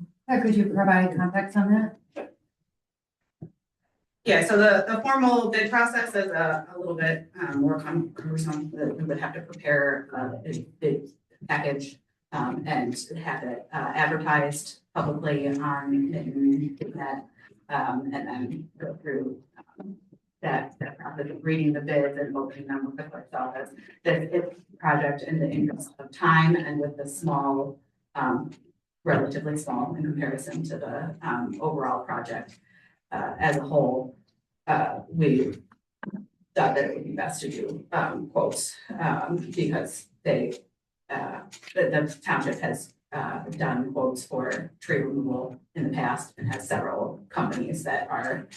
Could you provide context on that? Yeah, so the formal bid process is a little bit more cumbersome. We would have to prepare a bid package and have it advertised publicly on the internet, and then go through that process of reading the bids and opening them with the clerk's office. This project in the interest of time and with the small, relatively small in comparison to the overall project. As a whole, we thought that it would be best to do quotes because the township has done quotes for tree removal in the past and has several companies that are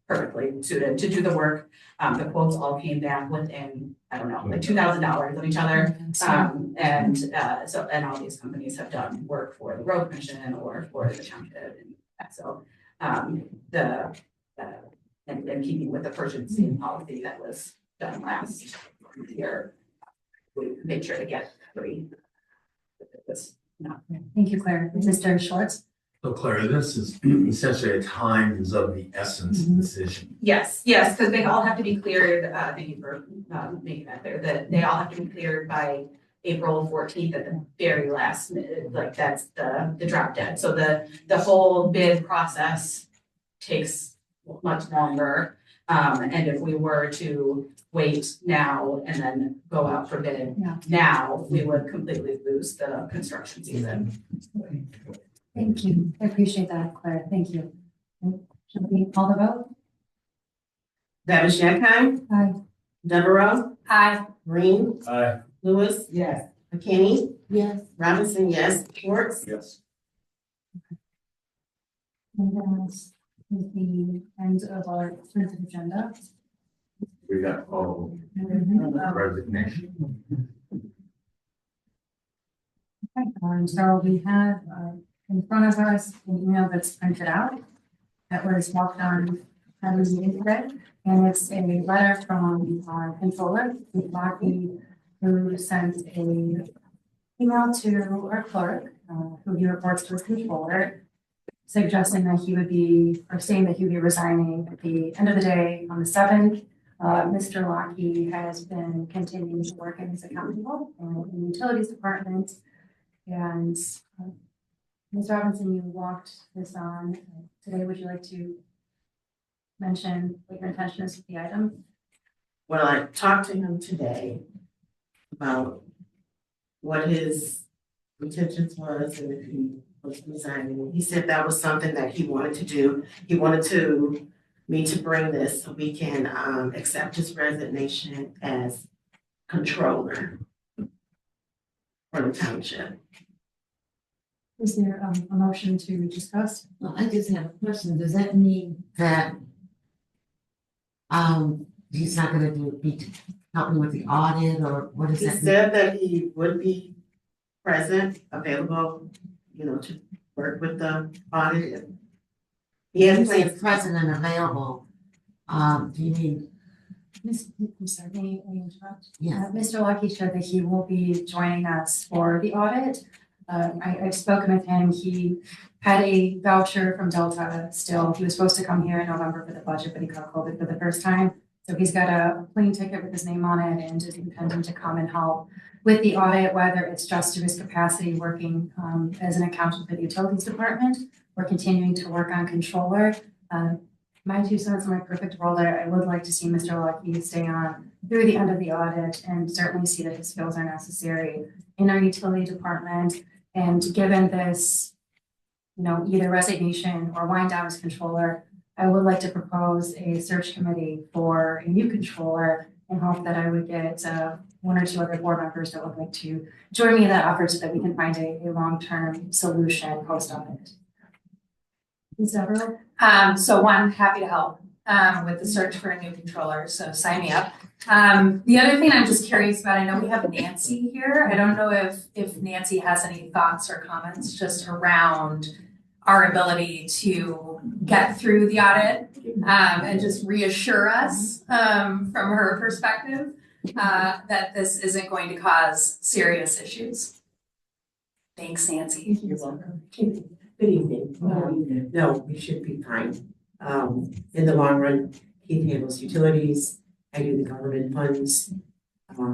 perfectly suited to do the work. The quotes all came back within, I don't know, like $2,000 of each other. And all these companies have done work for the road commission or for the township. And so and keeping with the purchasing policy that was done last year, we made sure to get three. Thank you, Claire. Mr. Schwartz? So Claire, this is essentially a time is of the essence decision. Yes, because they all have to be cleared, thank you for making that clear, that they all have to be cleared by April 14th at the very last minute, like that's the drop dead. So the whole bid process takes much longer. And if we were to wait now and then go out for bid now, we would completely lose the construction season. Thank you. I appreciate that, Claire. Thank you. Should we call the vote? Davish Shankheim. Aye. Devereaux. Aye. Green. Aye. Lewis. Yes. McKinney. Yes. Robinson, yes. Schwartz. Yes. And that is the end of our printed agenda. We got all resignation. Okay, so we have in front of us an email that's printed out that was walked on the meeting today. And it's a letter from our controller, Lockheed, who sent a email to our clerk, who he reports to his controller, suggesting that he would be, or saying that he would be resigning at the end of the day on the 7th. Mr. Lockheed has been continuing to work in his accounting role in the utilities department. And Ms. Robinson, you walked this on today. Would you like to mention what your intention is with the item? Well, I talked to him today about what his intentions was and if he was resigning. He said that was something that he wanted to do. He wanted me to bring this so we can accept his resignation as controller for the township. Is there a motion to discuss? Well, I just have a question. Does that mean that he's not gonna be helping with the audit, or what does He that mean? said that he would be present, available, to work with the audit. He has When you say plans. present and available, do you mean? I'm sorry, may I interrupt? Yes. Mr. Lucky said that he will be joining us for the audit. I've spoken with him. He had a voucher from Delta still. He was supposed to come here in November for the budget, but he caught COVID for the first time. So he's got a plane ticket with his name on it and is intending to come and help with the audit, whether it's just to his capacity working as an accountant for the utilities department or continuing to work on controller. My 2 cents in my perfect world, I would like to see Mr. Lucky stay on through the end of the audit and certainly see that his skills are necessary in our utility department. And given this, either resignation or wind down as controller, I would like to propose a search committee for a new controller and hope that I would get 1 or 2 other board members that would like to join me in that effort so that we can find a long-term solution post-audit. Ms. Devereaux? So one, happy to help with the search for a new controller, so sign me up. The other thing I'm just curious about, I know we have Nancy here. I don't know if Nancy has any thoughts or comments just around our ability to get through the audit and just reassure us from her perspective that this isn't going to cause serious issues. Thanks, Nancy. You're welcome. Good evening. No, we should be fine. In the long run, Keith handles utilities. I do the government funds.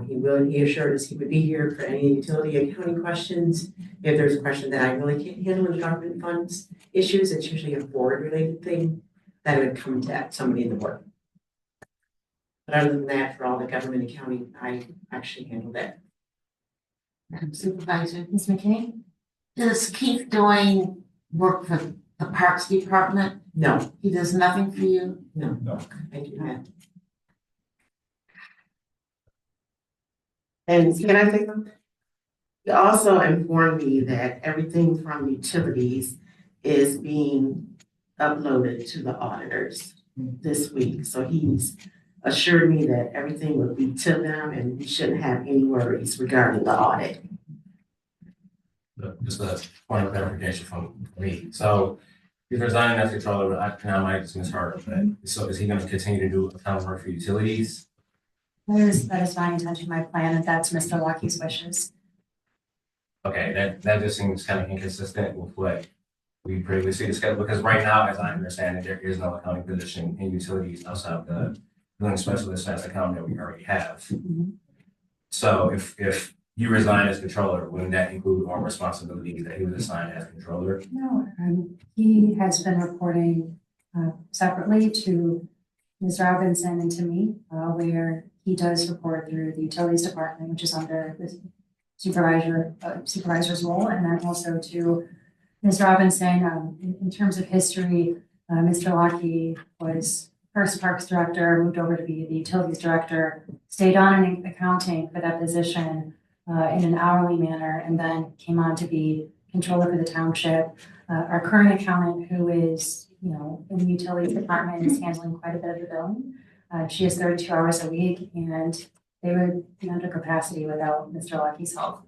He assured us he would be here for any utility accounting questions. If there's a question that I really can't handle in government funds issues, it's usually a board related thing that would come to somebody in the board. But other than that, for all the government accounting, I actually handle that. Madam Supervisor. Ms. McKay? Does Keith doing work for the Parks Department? No. He does nothing for you? No. I do not. And can I say something? He also informed me that everything from utilities is being uploaded to the auditors this week. So he's assured me that everything will be to them and we shouldn't have any worries regarding the audit. Just a point of clarification from me. So he's resigning as controller, but I might just misheard. But so is he going to continue to do accounting work for utilities? That is my intention, my plan, and that's Mr. Lucky's wishes. Okay, that just seems kind of inconsistent with what we previously discussed, because right now, as I understand it, there is no accounting position in utilities outside of the billing specialist as accountant that we already have. So if you resign as controller, wouldn't that include all responsibilities that he was assigned as controller? No, he has been reporting separately to Ms. Robinson and to me, where he does report through the utilities department, which is under the supervisor's role, and then also to Ms. Robinson. In terms of history, Mr. Lucky was first Parks Director, moved over to be the Utilities Director, stayed on in accounting for that position in an hourly manner, and then came on to be Controller for the Township. Our current accountant, who is, in the Utilities Department, is handling quite a bit of the billing. She is 32 hours a week, and they would be under capacity without Mr. Lucky's help.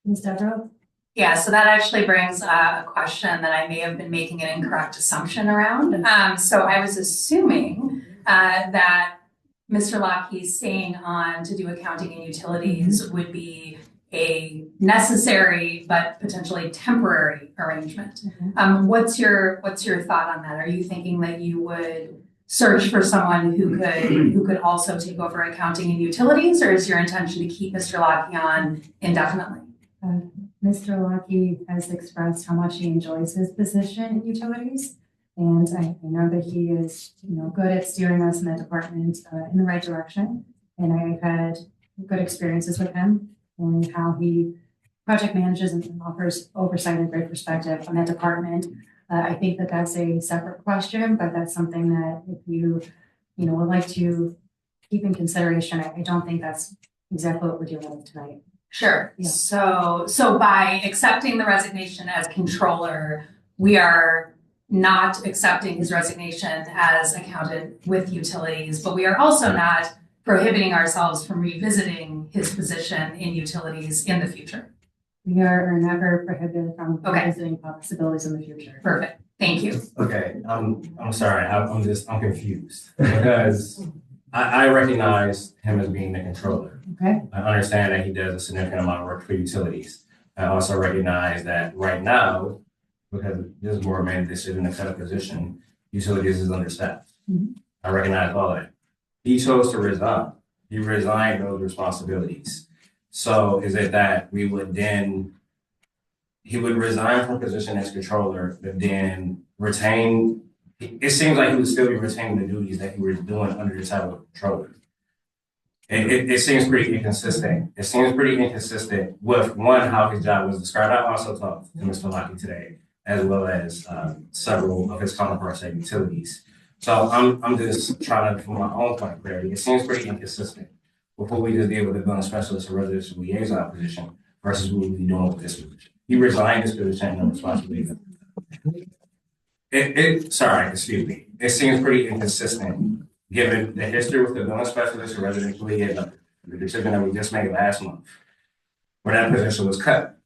Ms. Devereaux? Yeah, so that actually brings a question that I may have been making an incorrect assumption around. So I was assuming that Mr. Lucky staying on to do accounting and utilities would be a necessary but potentially temporary arrangement. What's your thought on that? Are you thinking that you would search for someone who could also take over accounting and utilities, or is your intention to keep Mr. Lucky on indefinitely? Mr. Lucky has expressed how much he enjoys his position in utilities, and I know that he is, good at steering us in that department in the right direction. And I've had good experiences with him and how he project manages and offers oversight and great perspective on that department. I think that that's a separate question, but that's something that if you, would like to keep in consideration, I don't think that's exactly what we're dealing with tonight. Sure. Yeah. So by accepting the resignation as controller, we are not accepting his resignation as accountant with utilities, but we are also not prohibiting ourselves from revisiting his position in utilities in the future. We are never prohibited from revisiting possibilities in the future. Perfect. Thank you. Okay, I'm sorry, I'm confused because I recognize him as being the controller. Okay. I understand that he does a significant amount of work for utilities. I also recognize that right now, because this board made a decision to cut a position, utilities is understaffed. I recognize all that. He chose to resign. he resigned those responsibilities. So is it that we would then, he would resign from position as controller, but then retain, it seems like he would still be retaining the duties that he was doing under the title of controller. It seems pretty inconsistent. It seems pretty inconsistent with one, how his job was described. I also talked to Mr. Lockie today, as well as several of his counterparts at utilities. So I'm just trying to, from my own point of clarity, it seems pretty inconsistent with what we just did with the building specialist or residential liaison position versus what we'll be doing with this position. He resigned this position and no responsibility. Sorry, excuse me. It seems pretty inconsistent given the history with the building specialist or residential liaison, the decision that we just made last month, where that position was cut.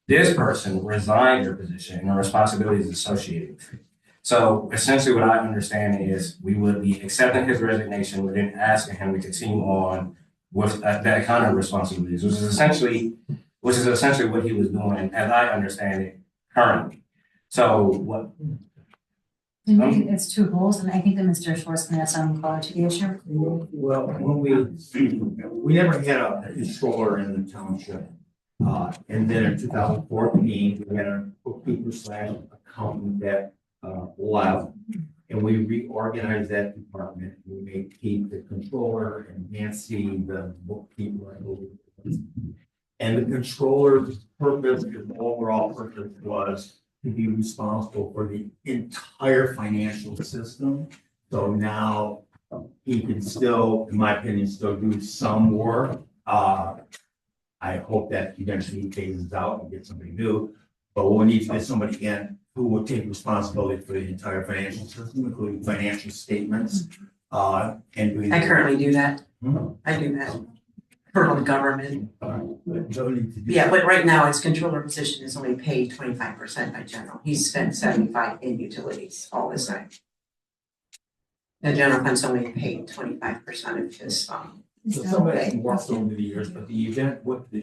This person resigned their position and the responsibilities associated with it. So essentially what I understand is we would be accepting his resignation, but then asking him to continue on with that kind of responsibilities, which is essentially what he was doing, as I understand it currently. So what? It's two roles, and I think that Mr. Schwartz can add some color to the issue. Well, when we never had a controller in the township. And then in 2014, we had a bookkeeper / accountant that left. And we reorganized that department. We made Keith the controller and Nancy the bookkeeper. And the controller's purpose, his overall purpose was to be responsible for the entire financial system. So now he can still, in my opinion, still do some work. I hope that eventually he phases out and gets somebody new, but we'll need to get somebody in who will take responsibility for the entire financial system, including financial statements. I currently do that. I do that for the government. Yeah, but right now his controller position is only paid 25% by general. He's spent 75% in utilities all this time. The general fund's only paid 25% of his So somebody worked over the years, but the event, what the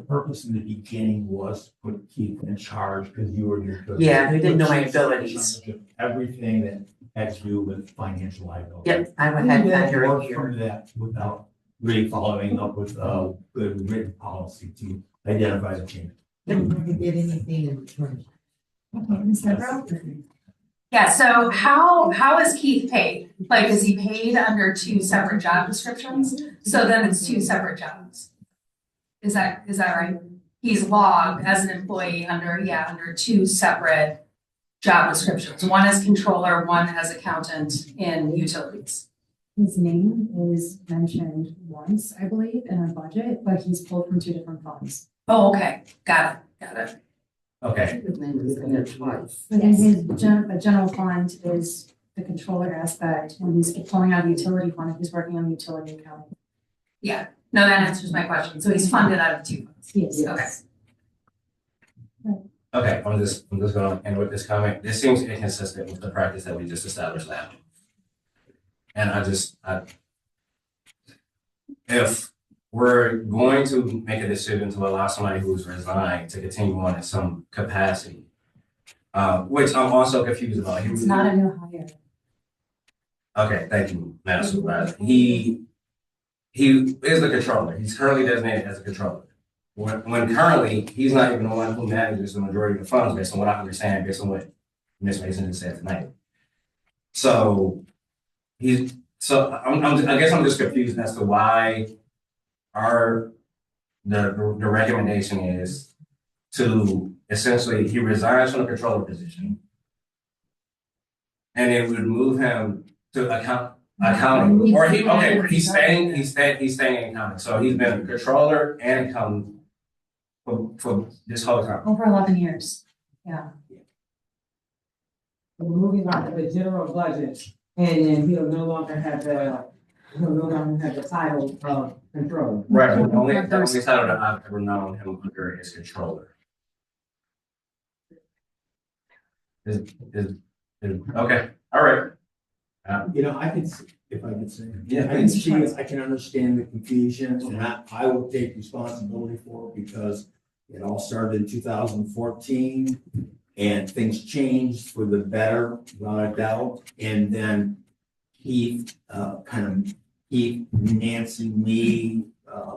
purpose in the beginning was to put Keith in charge because you were your. Yeah, we didn't know my abilities. Everything that had to do with financial liability. Yep, I would have that here. Work from that without really following up with a good written policy to identify the change. Didn't get anything in return. Ms. Devereaux? Yeah, so how is Keith paid? Like, is he paid under two separate job descriptions? So then it's two separate jobs. Is that right? He's logged as an employee under two separate job descriptions. One as controller, one as accountant in utilities. His name is mentioned once, I believe, in our budget, but he's pulled from two different funds. Oh, okay, got it. Okay. But in his general fund is the controller aspect, when he's pulling out of the utility fund, he's working on the utility account. Yeah, no, that answers my question. So he's funded out of two funds. Yes. Okay. Okay, I'm just gonna end with this comment. This seems inconsistent with the practice that we just established now. And if we're going to make a decision to allow somebody who's resigned to continue on in some capacity, which I'm also confused about. It's not a new hire. Okay, thank you, Madam Supervisor. He is the controller. He's currently designated as a controller. When currently, he's not even the one who manages the majority of the funds based on what I understand, based on what Ms. Mason just said tonight. So I guess I'm just confused as to why the recommendation is to essentially, he resigns from the controller position. And it would move him to accounting, he's staying in accounting. So he's been a controller and accountant for this whole time. Over 11 years, yeah. We're moving on to the general budget, and then he'll no longer have the title of controller. Right, the only title that I've ever known him under is controller. Okay, all right. If I could say, Yeah, I can understand the confusion, and I will take responsibility for it because it all started in 2014 and things changed for the better, without a doubt. And then he kind of Keith, Nancy, me,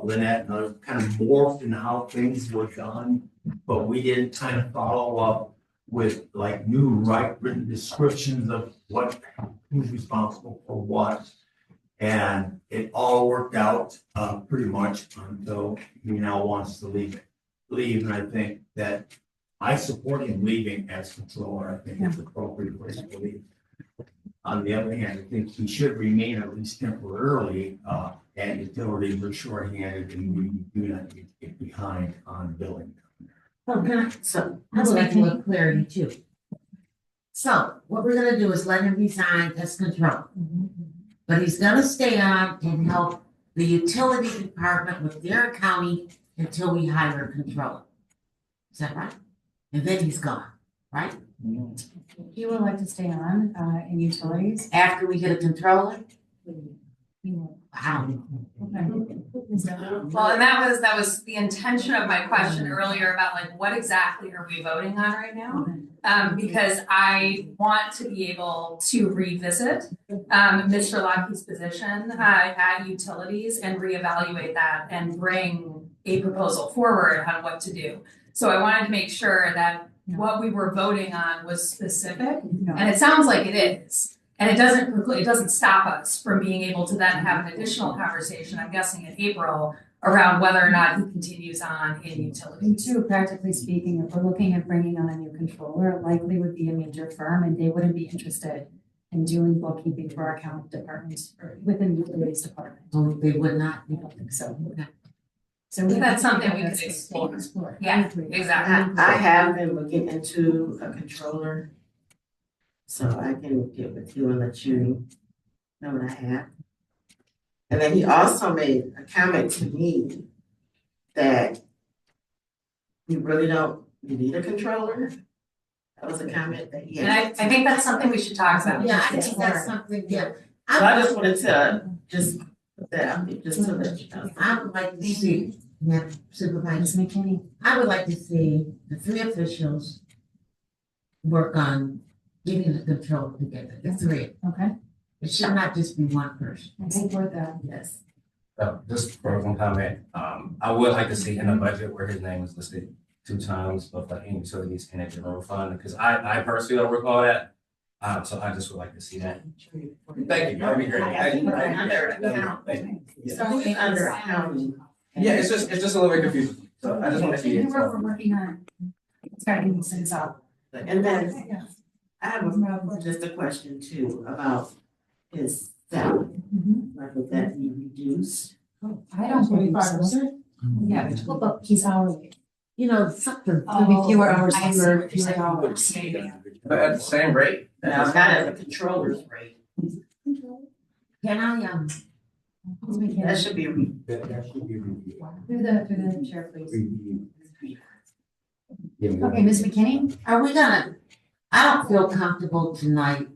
Lynette, and I kind of morphed in how things were done, but we didn't kind of follow up with like new written descriptions of who's responsible for what. And it all worked out pretty much until he now wants to leave. And I think that I support him leaving as controller. I think it's appropriate for him to leave. On the other hand, I think he should remain at least temporarily at utilities. We're shorthanded and we do not need to get behind on billing. So I would like more clarity too. So what we're gonna do is let him resign as control. But he's gonna stay on and help the utility department with their accounting until we hire a controller. Is that right? And then he's gone, right? He would like to stay on in utilities. After we get a controller? Well, and that was the intention of my question earlier about like, what exactly are we voting on right now? Because I want to be able to revisit Mr. Lockheed's position at utilities and reevaluate that and bring a proposal forward on what to do. So I wanted to make sure that what we were voting on was specific, and it sounds like it is. And it doesn't stop us from being able to then have an additional conversation, I'm guessing in April, around whether or not he continues on in utilities. Too, practically speaking, if we're looking at bringing on a new controller, it likely would be a major firm and they wouldn't be interested in doing bookkeeping for our account departments or within the utilities department. Oh, they would not? I don't think so. Okay. So that's something we could explore. Yeah, exactly. I have been looking into a controller. So I can get with you and let you know what I have. And then he also made a comment to me that we really don't need a controller. That was a comment that he had. And I think that's something we should talk about. Yeah, I think that's something, yeah. So I just wanted to just put that out there, just to let you know. I would like to see, Supervisor McKinney. I would like to see the three officials work on getting the control together, the three. Okay. It should not just be one person. I support that. Yes. Just for one comment, I would like to see in the budget where his name is listed 2 times, but for any utilities and a general fund, because I personally don't recall that. So I just would like to see that. Thank you. That'd be great. Thank you. Something under accounting. Yeah, it's just a little bit confusing. So I just want to see it. We're working on starting these things up. And then I have just a question too about his salary. Like, would that be reduced? I don't believe so. Yeah, but he's hourly. You know, something. Maybe fewer hours, I see fewer what you're saying. hours. But at the same rate. Now, not at the controller's rate. Can I, That should be. That should be reviewed. Through the chair, please. Reviewed. Okay, Ms. McKinney? Are we gonna, I don't feel comfortable tonight.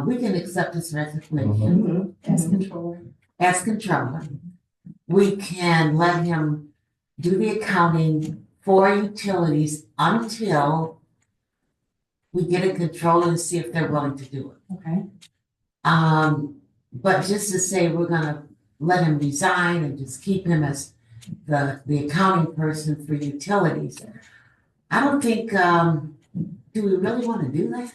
We can accept this resignation As controller. as controller. We can let him do the accounting for utilities until we get a controller and see if they're willing to do it. Okay. But just to say we're gonna let him resign and just keep him as the accounting person for utilities. I don't think, do we really want to do that?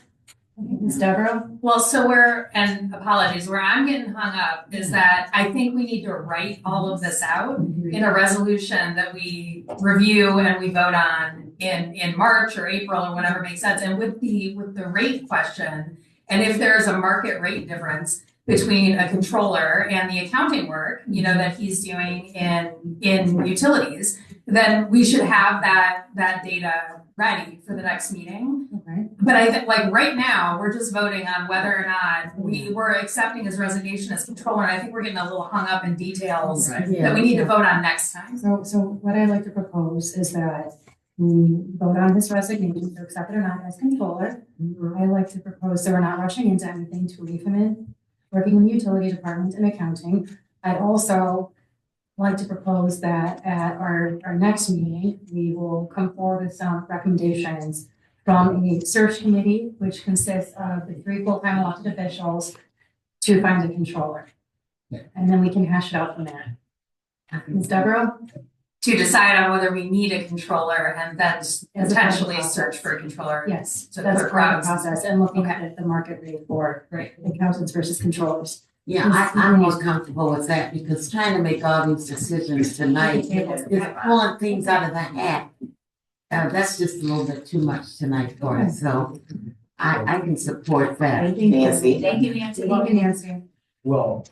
Ms. Devereaux? Well, so and apologies, where I'm getting hung up is that I think we need to write all of this out in a resolution that we review and we vote on in March or April or whatever makes sense. And with the rate question, and if there's a market rate difference between a controller and the accounting work, that he's doing in utilities, then we should have that data ready for the next meeting. Okay. But I think like right now, we're just voting on whether or not we're accepting his resignation as controller. And I think we're getting a little hung up in details that we need to vote on next time. So what I'd like to propose is that we vote on his resignation to accept it or not as controller. I'd like to propose that we're not rushing into anything to leave him in working in the utility department and accounting. I'd also like to propose that at our next meeting, we will come forward with some recommendations from a search committee, which consists of the 3 full-time elected officials to find a controller. And then we can hash it out from there. Ms. Devereaux? To decide on whether we need a controller and then As a part of the potentially process. search for a controller. Yes, So that's for part of the Robinson. process and looking at the market rate for accountants versus controllers. Yeah, I'm more comfortable with that because trying to make all these decisions tonight is pulling things out of the hat. That's just a little bit too much tonight for us, so I can support that. Thank you, Nancy. Thank you, Nancy. Thank you, Nancy. Well,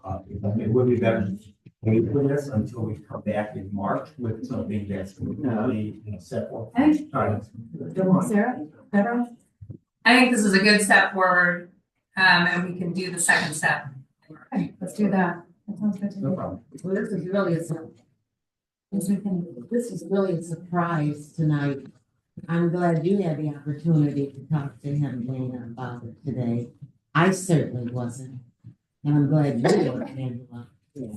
it would be better to wait for this until we come back in March with something that's completely, set forth. Okay. All right. Sarah? Devereaux? I think this is a good step forward, and we can do the second step. Okay, let's do that. That sounds good to me. No problem. Well, this is really this is really a surprise tonight. I'm glad you had the opportunity to talk to him, Dana, about it today. I certainly wasn't, and I'm glad you were, Angela.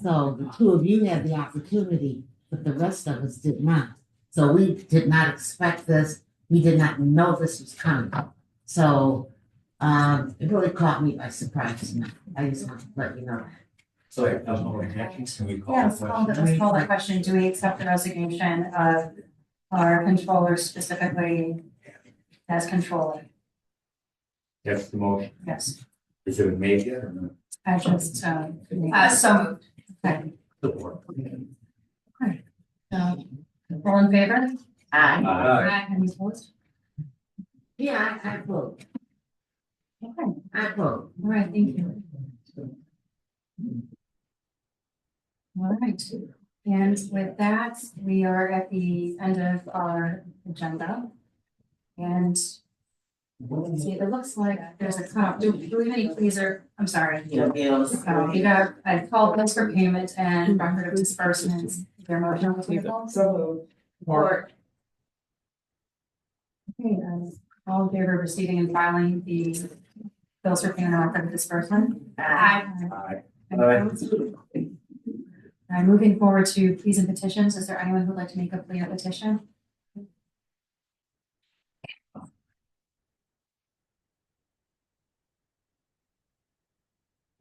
So the two of you had the opportunity, but the rest of us did not. So we did not expect this. We did not know this was coming. So it really caught me by surprise tonight. I just want to let you know. So if there's no objections, can we call? Yeah, the let's call the question. Do we accept the resignation of our controller specifically as controller? That's the motion. Yes, Is it made yet or not? I just, So moved. okay. Support. All in favor? Aye. Any opposed? Yeah, I vote. Okay, I vote. all right, thank you. All right, and with that, we are at the end of our agenda. And let's see, it looks like there's a cutoff. Do we have any pleaser? I'm sorry. We got, I called bills for payment and record of disbursements. Is there a motion on the table? So, Or. Okay, all in favor of receiving and filing the bills for payment and record of disbursement? Aye. Aye. Any opposed? All right, moving forward to pleas and petitions. Is there anyone who'd like to make a plea or petition?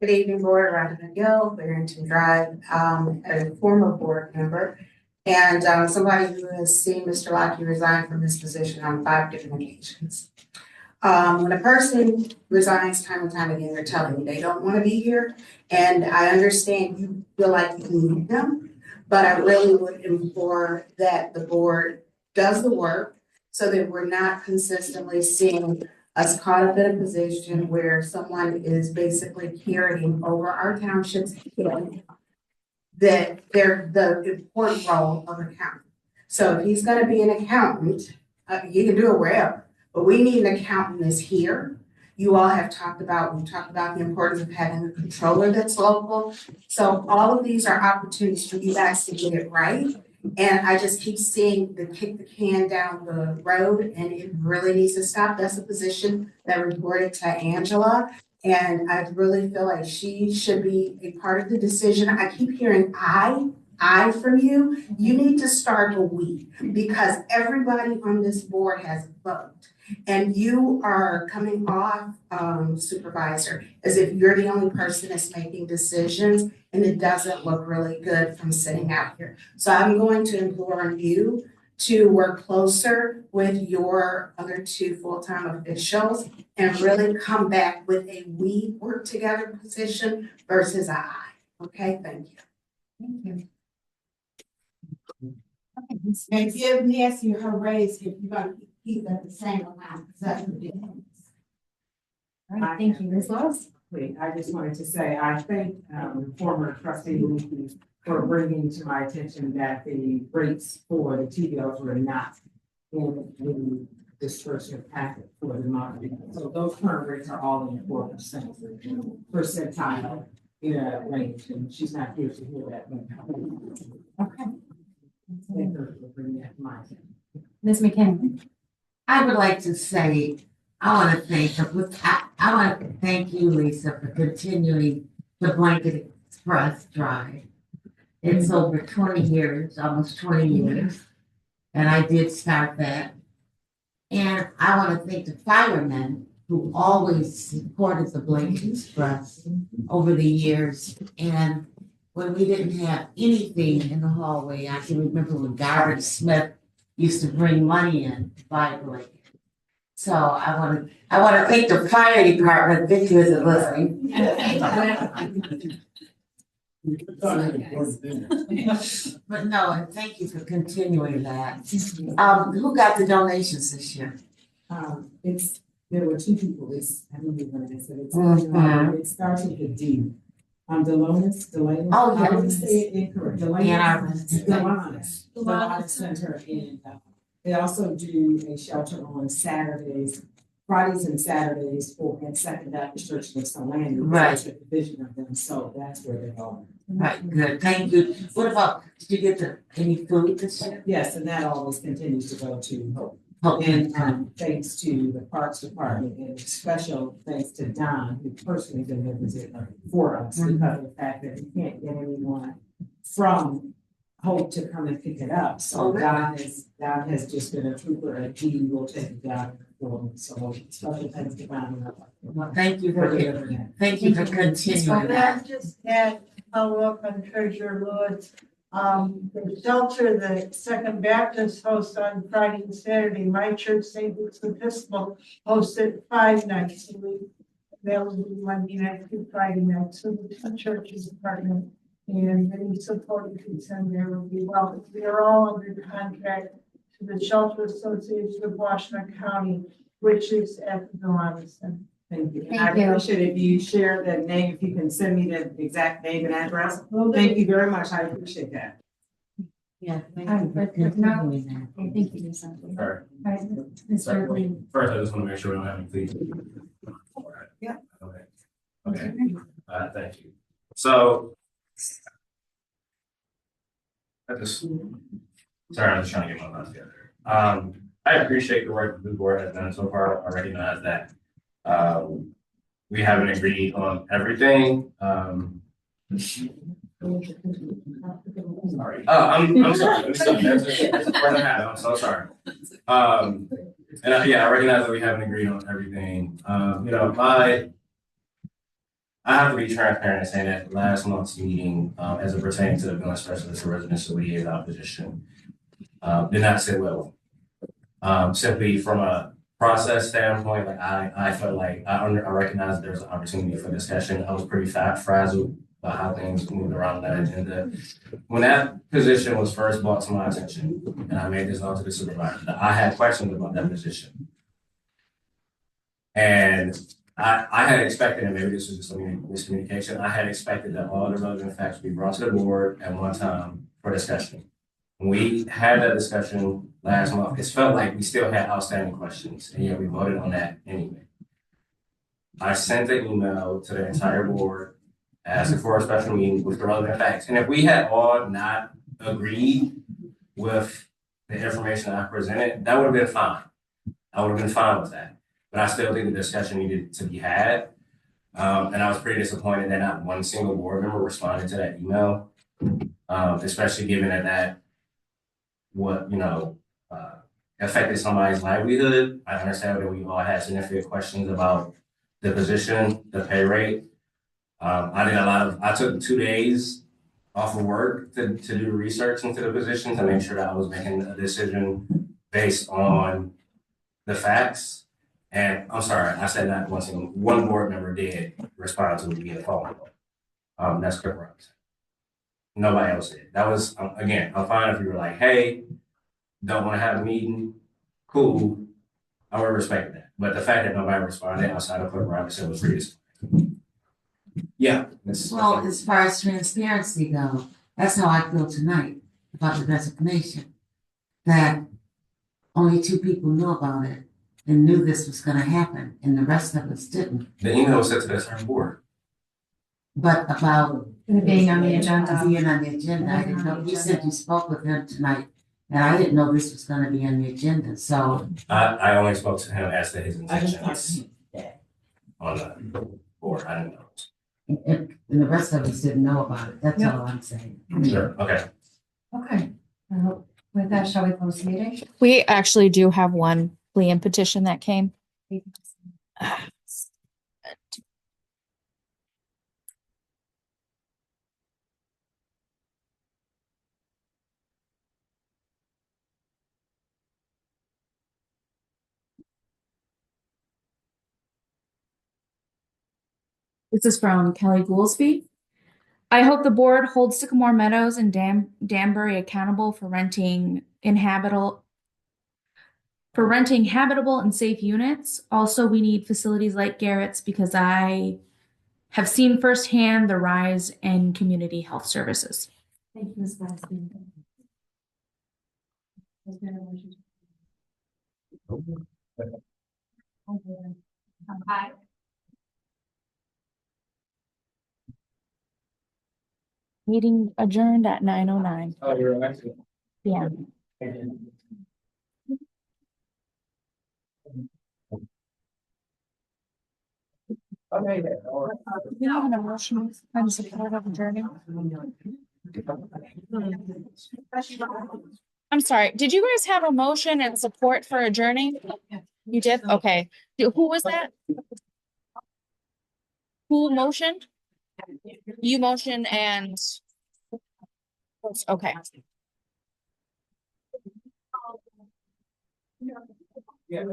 Good evening, Board. Rhonda McGill, Barrington Drive, a former board member. And somebody who has seen Mr. Lockie resign from his position on 5 different occasions. When a person resigns time and time again, they're telling you they don't want to be here. And I understand you feel like you need them, but I really would implore that the board does the work so that we're not consistently seeing us caught up in a position where someone is basically carrying over our township's head that they're the important role of accountant. So if he's gonna be an accountant, you can do it wherever, but we need an accountant that's here. You all have talked about, we've talked about the importance of having a controller that's local. So all of these are opportunities for you guys to get it right. And I just keep seeing the kick the can down the road and it really needs to stop. That's a position that reported to Angela. And I really feel like she should be a part of the decision. I keep hearing I from you. You need to start a we because everybody on this board has a vote. And you are coming off, supervisor, as if you're the only person that's making decisions, and it doesn't look really good from sitting out here. So I'm going to implore you to work closer with your other 2 full-time officials and really come back with a we work together position versus a I. Okay, thank you. Thank you. And give Nancy her raise if you're gonna keep it the same amount, because that's ridiculous. All right, thank you. Ms. Laws? wait, I just wanted to say, I thank, former trustee Lucy for bringing to my attention that the rates for the TVLs were not in the disbursement packet for the market. So those current rates are all in the 4% percentile, range, and she's not here to hear that. Okay. Thank her for bringing that to my attention. Ms. McKinney? I would like to say, I want to thank you, Lisa, for continuing the Blanket Express drive. It's over 20 years, almost 20 years, and I did start that. And I want to thank the firemen who always supported the Blanket Express over the years. And when we didn't have anything in the hallway. I can remember when Garrett Smith used to bring money in to buy blanket. So I wanna thank the fire department, Vicky isn't listening. But no, and thank you for continuing that. Who got the donations this year? There were two people, I don't know what I said, Mhm. it starts with a D. Delonis. Oh, I yeah. always say it incorrect. Delonis. Delonis Center, and they also do a shelter on Saturdays, Fridays and Saturdays at Second Baptist Church in Solana. Right. It's a division of them, so that's where they're going. Right, good, thank you. What about, did you get any food this year? Yes, and that always continues to go to Hope. Hope. And thanks to the Parks Department and special thanks to Don, who personally delivers it for us because of the fact that we can't get anyone from Hope to come and pick it up. So Don has just been a trooper, and he will take it down for me. So special thanks to Don. Well, thank you for continuing Can I that. just add, follow up on Treasurer Lewis? The shelter that Second Baptist hosts on Friday and Saturday, my church, St. Luke's Episcopal, hosts it 5 nights a week. That would be Monday night through Friday night, so the two churches partner, and any support you can send there would be welcome. We are all under contract to the Shelter Association of Washington County, which is at the Delonis Center. Thank you. And Thank I you. appreciate if you share the name, if you can send me the exact name and address. Thank you very much. I appreciate that. Yeah, thank you for continuing that. Thank you, Lisa. Sure. Right, Mr. Green. First, I just want to make sure we don't have any pleas. Yeah. Okay. Okay, thank you. So. Sorry, I'm just trying to get my thoughts together. I appreciate the work the board has done so far. I recognize that. We haven't agreed on everything. Sorry. I'm sorry. It's a part of that. I'm so sorry. And I recognize that we haven't agreed on everything. I have to be transparent and say that last month's meeting, as it pertains to the billing specialist or residential liaison position, did not sit well. Simply from a process standpoint, like I felt like I recognized there was an opportunity for discussion. I was pretty frazzled by how things moved around that agenda. When that position was first brought to my attention, and I made this known to the supervisor, that I had questions about that position. And I had expected, and maybe this was just a miscommunication, I had expected that all the relevant facts would be brought to the board at one time for discussion. When we had that discussion last month, it felt like we still had outstanding questions, and yet we voted on that anyway. I sent an email to the entire board asking for a special meeting with the relevant facts. And if we had all not agreed with the information I presented, that would have been fine. I would have been fine with that. But I still think the discussion needed to be had. And I was pretty disappointed that not one single board member responded to that email, especially given that affected somebody's livelihood. I understand that we all had significant questions about the position, the pay rate. I took 2 days off of work to do research into the position to make sure that I was making a decision based on the facts. And I'm sorry, I said not one single, one board member did respond to me via phone call. That's correct. Nobody else did. That was, again, I'm fine if you were like, hey, don't want to have a meeting, cool. I would respect that. But the fact that nobody responded outside of Clerk Robinson was pretty disappointing. Yeah. Well, as far as transparency though, that's how I feel tonight about the resignation. That only 2 people knew about it and knew this was gonna happen, and the rest of us didn't. The email was sent to the entire board. But about It being on the agenda. being on the agenda, I didn't know, you said you spoke with him tonight, and I didn't know this was gonna be on the agenda, so. I only spoke to him as to his intentions on the board. I didn't know. And the rest of us didn't know about it, that's all I'm saying. Sure, okay. Okay, with that, shall we close the meeting? We actually do have one plea and petition that came. This is from Kelly Goolsby. I hope the board holds Sycamore Meadows and Danbury accountable for renting habitable and safe units. Also, we need facilities like Garrett's because I have seen firsthand the rise in community health services. Thank you, Ms. Glassman. Hi. Meeting adjourned at 9:09. Oh, you're actually. Yeah. Okay. We have an emotion and support of adjourning. I'm sorry, did you guys have a motion and support for adjourning? You did? Okay. Who was that? Who motioned? You motioned and. Okay. Yeah.